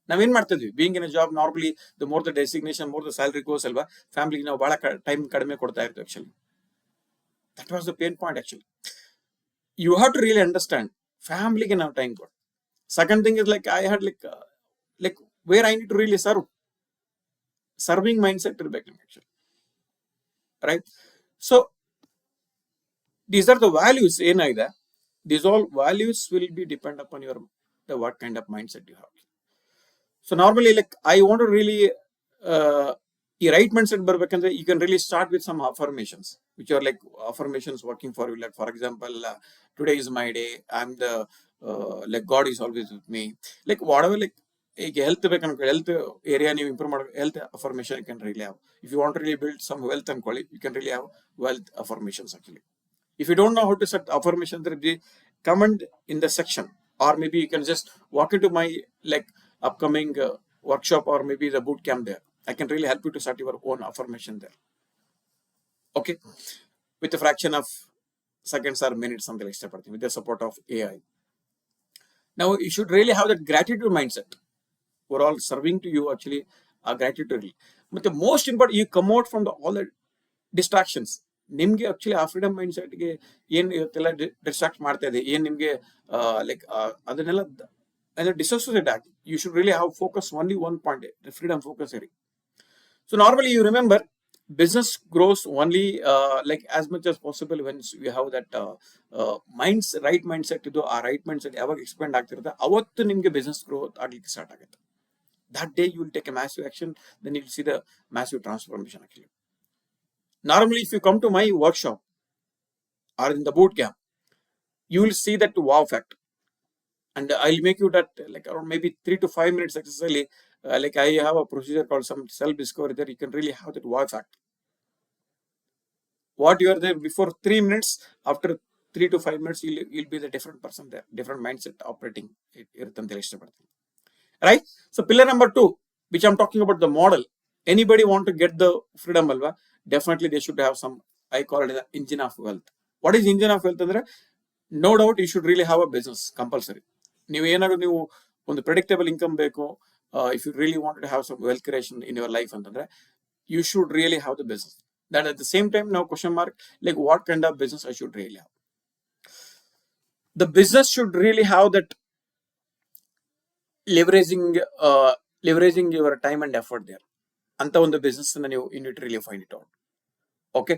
ನಾವೇನ್ ಮಾಡ್ತಿದ್ವಿ, being in a job normally the more the designation more the salary goes ಅಲ್ವಾ, ಫ್ಯಾಮಿಲಿಗೆ ನಾವು ಬಹಳ time ಕಡಿಮೆ ಕೊಡ್ತಾ ಇರ್ತೀವಿ actually. That was the pain point actually. You have to really understand family can have time for. Second thing is like I had like where I need to really serve. Serving mindset irbekku actually. Right? So these are the values ಏನಾಗಿದೆ. These all values will be depend upon your what kind of mindset you have. So normally like I want to really ಈ right mind set ಬರ್ಬೇಕಂದ್ರೆ you can really start with some affirmations which are like affirmations working for you. Like for example, today is my day, I am the like god is always with me. Like what ever, like ಈಗ health ಬೇಕನ್ಕೊಳ್ಳಿ, health area ನೀವು improve ಮಾಡೋ health affirmation can really have. If you want really build some wealth ಅನ್ಕೊಳ್ಳಿ, you can really have wealth affirmations actually. If you don't know how to set affirmations, there will be comment in the section, or maybe you can just walk into my like upcoming workshop or maybe the boot camp there. I can really help you to set your own affirmation there. Okay, with a fraction of seconds or minutes, something like that, with the support of AI. Now you should really have that gratitude mindset. We're all serving to you actually gratitude. But the most important, you come out from all the distractions. ನಿಮ್ಗೆ actually ಆ freedom mind ಸೆಟ್ಗೆ ಏನ್ ಇವತ್ತೆಲ್ಲ distract ಮಾಡ್ತಾ ಇದೆ, ಏನ್ ನಿಮ್ಗೆ like ಅದನ್ನೆಲ್ಲ dissociate ಆಗಿ you should really have focus only one point, freedom focus ಇರಿ. So normally you remember business grows only like as much as possible when you have that right mindset ಇದು ಆ right mind set ಯಾವಾಗ expend ಆಗ್ತಿರುತ್ತೆ ಅವತ್ತು ನಿಮ್ಗೆ business growth ಆಗ್ಲಿಕ್ಕೆ start ಆಗುತ್ತೆ. that day you will take a massive action, then you will see the massive transformation actually. Normally if you come to my workshop or in the boot camp, you will see that wow fact, and I'll make you that like around maybe 3 to 5 minutes exercise. Like I have a procedure called some self-discovery there. You can really have that wow fact. What you are there before 3 minutes, after 3 to 5 minutes, you'll be the different person there, different mindset operating. Right? So pillar number 2, which I'm talking about the model. Anybody want to get the freedom alva? Definitely they should have some, I call it the engine of wealth. What is engine of wealth? No doubt you should really have a business compulsory. ನೀವು ಒಂದು predictable income ಬೇಕು, if you really wanted to have some wealth creation in your life ಅಂತಂದ್ರೆ you should really have the business. That at the same time now question mark, like what kind of business I should really have. The business should really have that leveraging your time and effort there. ಅಂತ ಒಂದು business ಅನ್ನ ನೀವು you need to really find it out. Okay,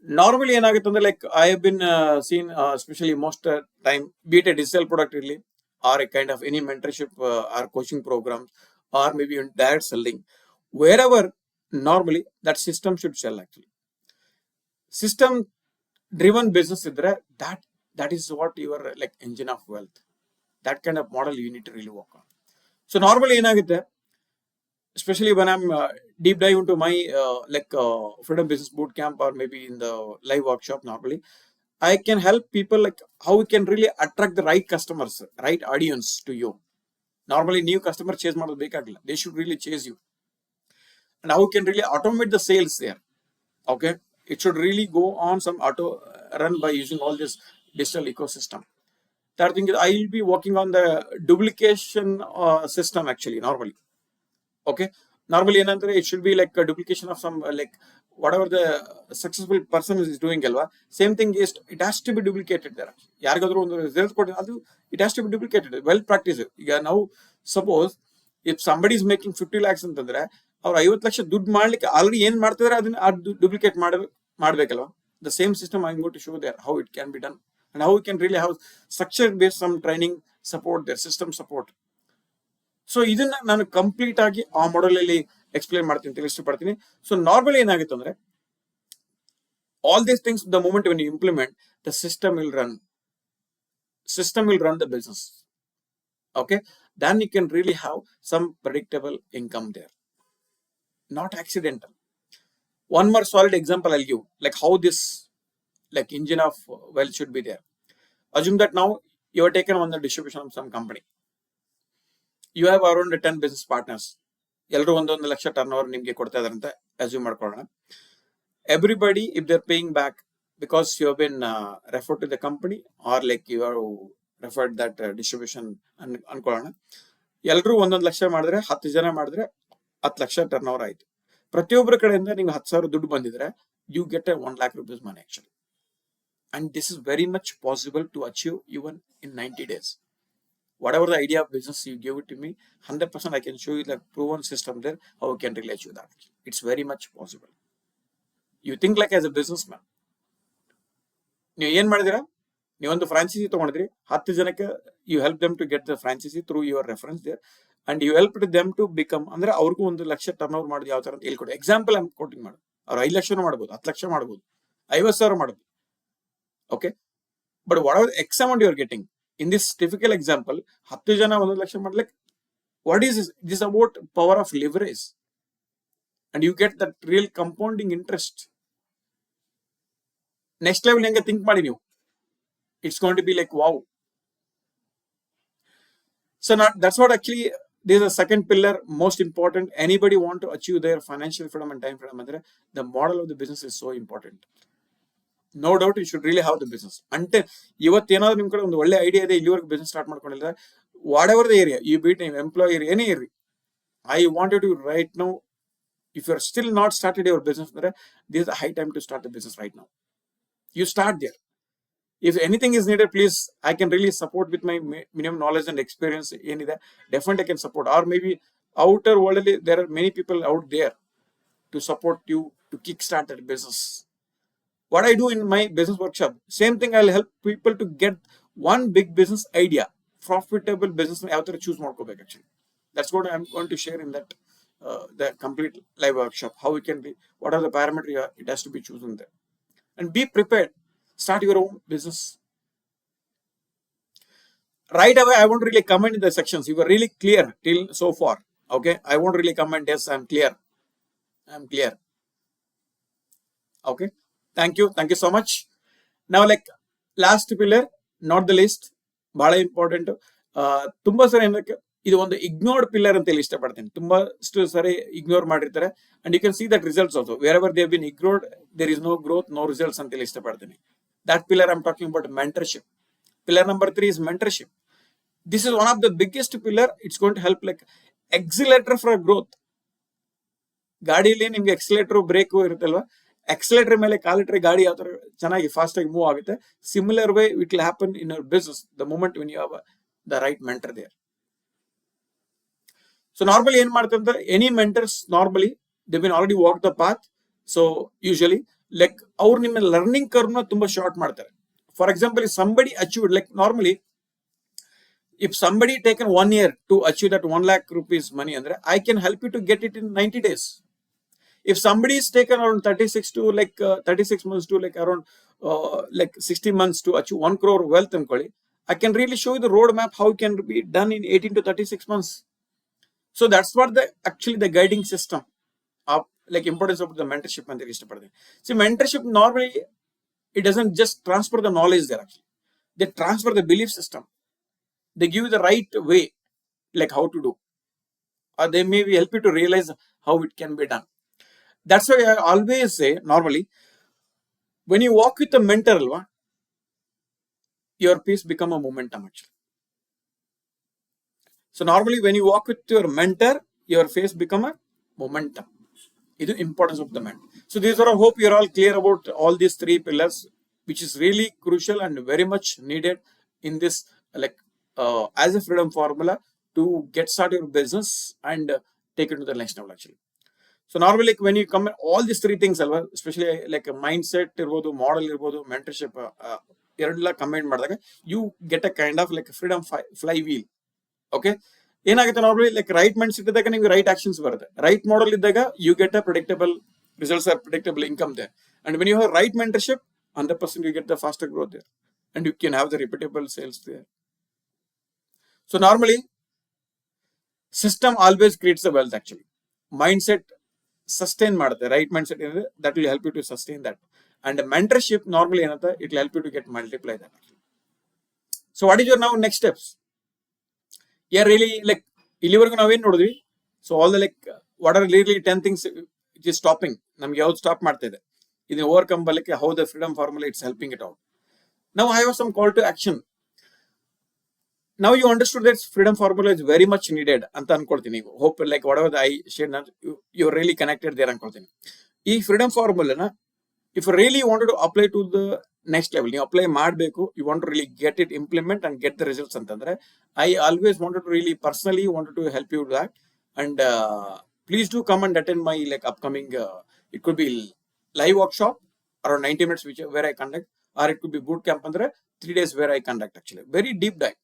normally ಏನಾಗುತ್ತೆ ಅಂದ್ರೆ like I have been seen especially most time, be it a digital product really or a kind of any mentorship or coaching programs or maybe in direct selling, wherever normally that system should sell actually. System driven business idre that is what your like engine of wealth. That kind of model you need to really work on. So normally ಏನಾಗುತ್ತೆ especially when I'm deep dive into my Freedom Business Bootcamp or maybe in the live workshop normally, I can help people like how we can really attract the right customers, right audience to you. Normally, new customer chase ಮಾಡೋದು ಬೇಕಾಗಿಲ್ಲ. They should really chase you. And how we can really automate the sales there. Okay, it should really go on some auto run by using all this digital ecosystem. Third thing is I will be working on the duplication system actually normally. Okay, normally ಏನಂದ್ರೆ it should be like a duplication of some like whatever the successful person is doing ಅಲ್ವಾ, same thing is it has to be duplicated there. ಯಾರಿಗಾದ್ರೂ ಒಂದು result ಕೊಡಿ ಅದು it has to be duplicated, well practice. ಈಗ ನಾವು suppose if somebody is making 50 lakhs ಅಂತಂದ್ರೆ ಅವ್ರು 50 ಲಕ್ಷ ದುಡ್ಡು ಮಾಡ್ಲಿಕ್ಕೆ ಆಲ್ರೆಡಿ ಏನ್ ಮಾಡ್ತಿದಾರೆ ಅದನ್ನ duplicate ಮಾಡ್ಬೇಕಲ್ವಾ. The same system I'm going to show there how it can be done and how we can really have structure based some training support there, system support. So ಇದನ್ನ ನಾನು complete ಆಗಿ ಆ model ಅಲ್ಲಿ explain ಮಾಡ್ತೀನಿ ಅಂತ ಇಷ್ಟಪಡ್ತೀನಿ. So normally ಏನಾಗುತ್ತೆ ಅಂದ್ರೆ all these things the moment when you implement the system will run the business. Okay, then you can really have some predictable income there, not accidental. One more solid example I'll give, like how this like engine of wealth should be there. Assume that now you are taken on the distribution of some company. You have around 10 business partners. ಎಲ್ಲರೂ ಒಂದೊಂದು lakh turn over ನಿಮಗೆ ಕೊಡ್ತಾ ಇದಾರೆ ಅಂತ assume ಮಾಡ್ಕೊಳ್ಳೋಣ. Everybody, if they're paying back because you have been referred to the company or like you are referred that distribution ಅನ್ಕೊಳ್ಳೋಣ, ಎಲ್ಲರೂ ಒಂದೊಂದು ಲಕ್ಷ ಮಾಡಿದ್ರೆ 10 ಜನ ಮಾಡಿದ್ರೆ 10 ಲಕ್ಷ ಟರ್ನ್ ಓವರ್ ಆಯ್ತು. ಪ್ರತಿಯೊಬ್ಬರ ಕಡೆಯಿಂದ ನಿಮ್ಗೆ 10,000 ದುಡ್ಡು ಬಂದಿದ್ರೆ you get a 1 lakh rupees money actually. And this is very much possible to achieve even in 90 days. Whatever the idea of business you give it to me, 100% I can show you the proven system there, how we can relate you that. It's very much possible. You think like as a businessman. ನೀವು ಏನ್ ಮಾಡಿದಿರಾ, ನೀವೊಂದು franchise ತಗೊಂಡಿದ್ರಿ, 10 ಜನಕ್ಕೆ you help them to get the franchise through your reference there and you help them to become, ಅಂದ್ರೆ ಅವ್ರಿಗೂ 1 lakh turn over ಮಾಡೋದು ಯಾವ ತರ ಅಂತ ಹೇಳ್ಕೊಡಿ. ಎಕ್ಸಾಂಪಲ್ ಐಮ್ ಕೋಟಿಂಗ್ ಮಾಡು, ಅವ್ರು 5 ಲಕ್ಷನೂ ಮಾಡ್ಬೋದು, 10 ಲಕ್ಷ ಮಾಡ್ಬೋದು, 50,000 ಮಾಡ್ಬೋದು. Okay, but what are X amount you are getting in this typical example, 10 ಜನ 1 ಲಕ್ಷ ಮಾಡ್ಲಿಕ್ಕೆ what is this about power of leverage, and you get that real compounding interest. Next level ಹೆಂಗೆ think ಮಾಡಿ ನೀವು, it's going to be like wow. So that's what actually this is the second pillar, most important. Anybody want to achieve their financial freedom and time freedom ಅಂದ್ರೆ the model of the business is so important. No doubt you should really have the business. అంటే ಇವತ್ತೇನಾದ್ರು ನಿಮ್ ಕಡೆ ಒಂದು ಒಳ್ಳೆ idea ಇದೆ, ಇಲ್ಲಿವರೆಗೂ business start ಮಾಡ್ಕೊಂಡಿಲ್ಲ, what ever the area you beat ನೀವು ಎಂಪ್ಲಾಯರ್ ಏನೇ ಇರ್ರಿ, I wanted to right now if you are still not started your business ಅಂದ್ರೆ this the high time to start the business right now. You start there. If anything is needed please I can really support with my minimum knowledge and experience ಏನಿದೆ, definite I can support. Or May be outer world ಅಲ್ಲಿ there are many people out there to support you to kick start that business. What I do in my business workshop, same thing, I'll help people to get one big business idea, profitable business, how to choose more actually. That's what I'm going to share in that the complete live workshop, how we can be, what are the parameters it has to be chosen there. And be prepared, start your own business. Right away, I won't really comment in the sections, you were really clear till so far. Okay, I won't really comment, yes, I'm clear. Okay, thank you so much. Now like last pillar, not the least, ಬಹಳ important. ತುಂಬಾ ಸರಿ ಏನಕ್ಕೆ ಇದು ಒಂದು ignored pillar ಅಂತ ಹೇಳಿ ಇಷ್ಟಪಡ್ತೀನಿ. ತುಂಬಾಷ್ಟು ಸರಿ ಇಗ್ನೋರ್ ಮಾಡಿರ್ತಾರೆ and you can see that results also wherever they have been ignored there is no growth, no results ಅಂತ ಹೇಳಿ ಇಷ್ಟಪಡ್ತೀನಿ. That pillar I am talking about mentorship. Pillar number 3 is mentorship. This is one of the biggest pillar. It's going to help like accelerator for growth. ಗಾಡಿಯಲ್ಲಿ ನಿಮ್ಗೆ accelerator break ಇರುತ್ತಲ್ವಾ, accelerator ಮೇಲೆ ಕಾಲಿಟ್ರೆ ಗಾಡಿ ಯಾವ ತರ ಚೆನ್ನಾಗಿ ಫಾಸ್ಟ್ ಆಗಿ ಮೂವ್ ಆಗುತ್ತೆ. Similar way it will happen in your business the moment when you have the right mentor there. So normally ಏನ್ ಮಾಡ್ತಾರೆ ಅಂದ್ರೆ any mentors normally they been already walk the path. So usually like ಅವ್ರು ನಿಮ್ಮ learning curve ನ ತುಂಬಾ short ಮಾಡ್ತಾರೆ. For example somebody achieved like normally if somebody taken 1 year to achieve that 1 lakh rupees money andre I can help you to get it in 90 days. If somebody is taken around 36 months to like around 60 months to achieve 1 crore wealth ankoli, I can really show you the road map how it can be done in 18 to 36 months. So that's what the actually the guiding system of like importance of the mentorship and the ಇಷ್ಟಪಡ್ತೀನಿ. See, mentorship normally it doesn't just transfer the knowledge there actually. They transfer the belief system. They give you the right way, like how to do, or they maybe help you to realize how it can be done. That's why I always say normally when you walk with a mentor, alwa, your piece become a momentum actually. So normally when you walk with your mentor, your face become a momentum. It is importance of the mentor. So these are, I hope you're all clear about all these three pillars, which is really crucial and very much needed in this like as a freedom formula to get started your business and take it to the next level actually. So normally like when you come all these three things alwa, especially like a mindset irbodu, model irbodu, mentorship ಎರಡೆಲ್ಲ combine ಮಾಡಿದಾಗ you get a kind of like a freedom flywheel. Okay, ಏನಾಗುತ್ತೆ normally like right mind set ಇದ್ದಾಗ ನಿಮ್ಗೆ right actions ಬರುತ್ತೆ. Right model ಇದ್ದಾಗ you get a predictable results or predictable income there. And when you have right mentorship 100% you get the faster growth there and you can have the repeatable sales there. So normally system always creates the wealth actually. Mindset sustain ಮಾಡುತ್ತೆ, right mind set ಏನಿದೆ that will help you to sustain that. And mentorship normally ಏನಂತ it will help you to get multiply that actually. So what is your now next steps? Yeah, really like ಇಲ್ಲಿವರೆಗೂ ನಾವೇನ್ ನೋಡಿದ್ವಿ? So all the like what are really 10 things it is stopping, ನಮ್ಗೆ ಯಾವ್ದು stop ಮಾಡ್ತಾ ಇದೆ ಇದನ್ನ overcome ಬರಲಿಕ್ಕೆ, how the freedom formula it's helping it out. Now I have some call to action. Now you understood that freedom formula is very much needed ಅಂತ ಅನ್ಕೊಳ್ತೀನಿ. Hope like what ever I share you are really connected there ಅನ್ಕೊಳ್ತೀನಿ. ಈ freedom ಫಾರ್ಮುಲಾನ if really wanted to apply to the next level, ನೀವು apply ಮಾಡಬೇಕು, you want to really get it implement and get the results ಅಂತಂದ್ರೆ I always wanted to really personally wanted to help you that. And please do come and attend my like upcoming, it could be live workshop around 90 minutes which where I conduct, or it could be boot camp andre 3 days where I conduct actually very deep dive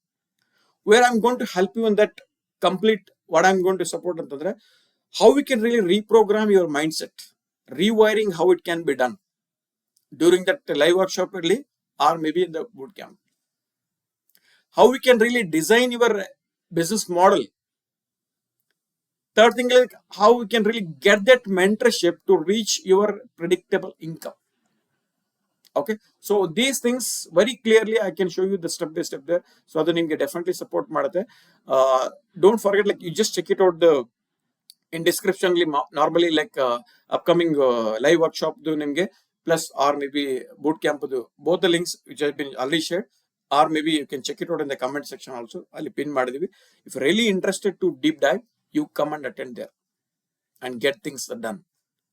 where I'm going to help you in that complete what I'm going to support antandre how we can really reprogram your mindset, rewiring how it can be done during that live workshop early or maybe in the boot camp, how we can really design your business model. Third thing, like how we can really get that mentorship to reach your predictable income. Okay, so these things very clearly I can show you the step by step there, so that you can definitely support ಮಾಡುತ್ತೆ. Don't forget, like you just check it out the in description normally like upcoming live workshop do ನಿಮಗೆ plus or maybe boot camp both the links which have been already shared, or maybe you can check it out in the comment section also, ಅಲ್ಲಿ pin ಮಾಡಿದೀವಿ. If you're really interested to deep dive, you come and attend there and get things done.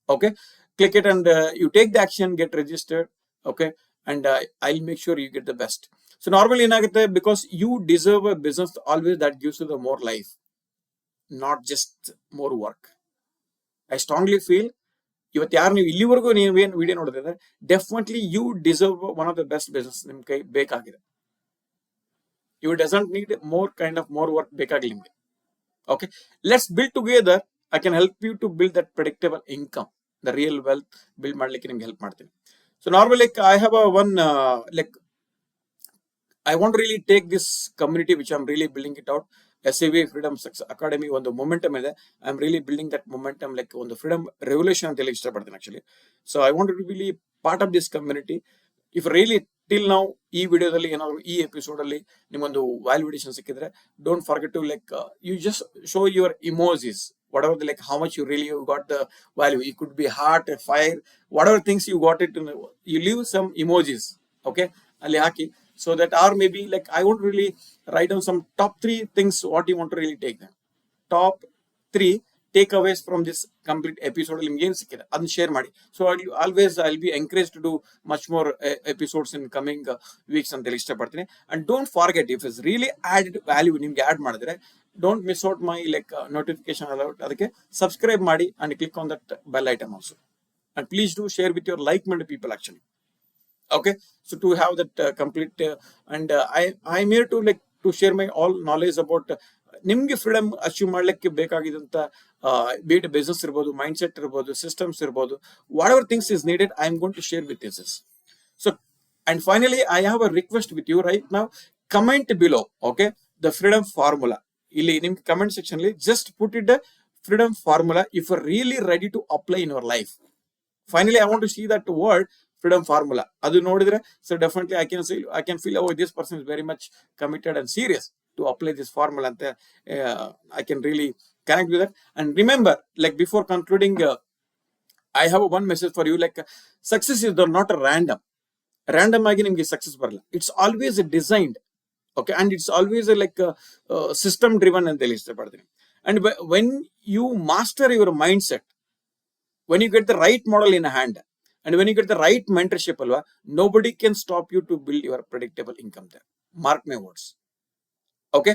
Okay, click it and you take the action, get registered. Okay, and I'll make sure you get the best. So normally ಏನಾಗುತ್ತೆ, because you deserve a business always that gives you the more life, not just more work. I strongly feel ಇವತ್ತು ಯಾರು ನೀವು ಇಲ್ಲಿವರೆಗೂ ನೀವೇನು video ನೋಡಿದ್ರೆ definitely you deserve one of the best business ನಿಮ್ ಕೈ ಬೇಕಾಗಿದೆ. You doesn't need more kind of more work ಬೇಕಾಗಿಲ್ಲ ನಿಮ್ಗೆ. Okay, let's build together. I can help you to build that predictable income, the real wealth build ಮಾಡ್ಲಿಕ್ಕೆ ನಿಮ್ಗೆ help ಮಾಡ್ತೀನಿ. So normally like I have a one like I want to really take this community which I'm really building it out, SAV Freedom Success Academy, ಒಂದು momentum ಇದೆ. I'm really building that momentum like ಒಂದು freedom revolution ಅಂತ ಹೇಳಿ ಇಷ್ಟಪಡ್ತೀನಿ actually. So I want to be really part of this community. If really till now ಈ ವಿಡಿಯೋದಲ್ಲಿ ಏನಾದ್ರು ಈ ಎಪಿಸೋಡ್ ಅಲ್ಲಿ ನಿಮ್ಮೊಂದು ವ್ಯಾಲ್ಯೂಡೇಷನ್ ಸಿಕ್ಕಿದ್ರೆ, don't forget to like you just show your emojis, whatever the, like how much you really got the value. It could be heart, fire, whatever things you got it, you leave some emojis. Okay, ali haki, so that, or maybe like I want to really write down some top 3 things what you want to really take them, top 3 takeaways from this complete episode nimge ಏನು ಸಿಕ್ಕಿದೆ ಅದನ್ನ share ಮಾಡಿ. So I'll be encouraged to do much more episodes in coming weeks ಅಂತ ಹೇಳಿ ಇಷ್ಟಪಡ್ತೀನಿ. And don't forget, if it's really added value ನಿಮ್ಗೆ add ಮಾಡಿದ್ರೆ, don't miss out my like notification alert, ಅದಕ್ಕೆ subscribe ಮಾಡಿ and click on that bell item also, and please do share with your like-minded people actually. Okay, so to have that complete and I'm here to like to share my all knowledge about ನಿಮ್ಗೆ freedom achieve ಮಾಡ್ಲಿಕ್ಕೆ ಬೇಕಾಗಿದ್ದಂತ be it business ಇರ್ಬೋದು, mindset ಇರ್ಬೋದು, systems ಇರ್ಬೋದು, whatever things is needed I am going to share with this. So and finally I have a request with you right now, comment below. Okay, the freedom formula ಇಲ್ಲಿ ನಿಮ್ಗೆ comment section ಅಲ್ಲಿ just put it freedom formula if you really ready to apply in your life. Finally I want to see that word freedom formula. ಅದು ನೋಡಿದ್ರೆ so definitely I can feel oh this person is very much committed and serious to apply this formula ಅಂತ I can really connect with that. And remember, like before concluding, I have one message for you. Like success is not a random ಆಗಿ ನಿಮ್ಗೆ success ಬರಲ್ಲ. It's always designed, okay, and it's always like system driven ಅಂತ ಹೇಳಿ ಇಷ್ಟಪಡ್ತೀನಿ. And when you master your mindset, when you get the right model in hand, and when you get the right mentorship alwa, nobody can stop you to build your predictable income there. Mark my words. Okay,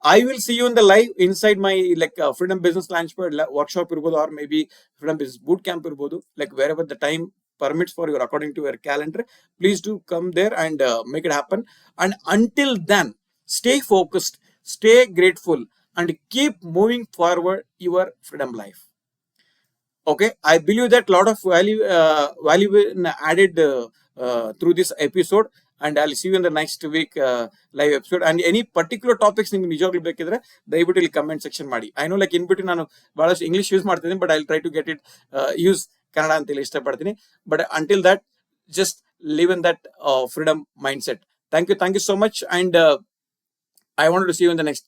I will see you in the live inside my like Freedom Business Launchpad workshop irbodu, or maybe Freedom Business Bootcamp irbodu, like wherever the time permits for your according to your calendar. Please do come there and make it happen. And until then, stay focused, stay grateful, and keep moving forward your freedom life. Okay, I believe that a lot of value added through this episode, and I'll see you in the next week live episode. And any particular topics ನಿಮ್ಗೆ ನಿಜವಾಗ್ಲೂ ಬೇಕಿದ್ರೆ ದಯವಿಟ್ಟು ಇಲ್ಲಿ comment section ಮಾಡಿ. I know like ಇನ್ಬಿಟ್ಟು ನಾನು ಬಹಳಷ್ಟು English use ಮಾಡ್ತಿದ್ದೀನಿ, but I try to get it use Kannada ಅಂತ ಹೇಳಿ ಇಷ್ಟಪಡ್ತೀನಿ. But until that, just live in that freedom mindset. Thank you so much, and I wanted to see you in the next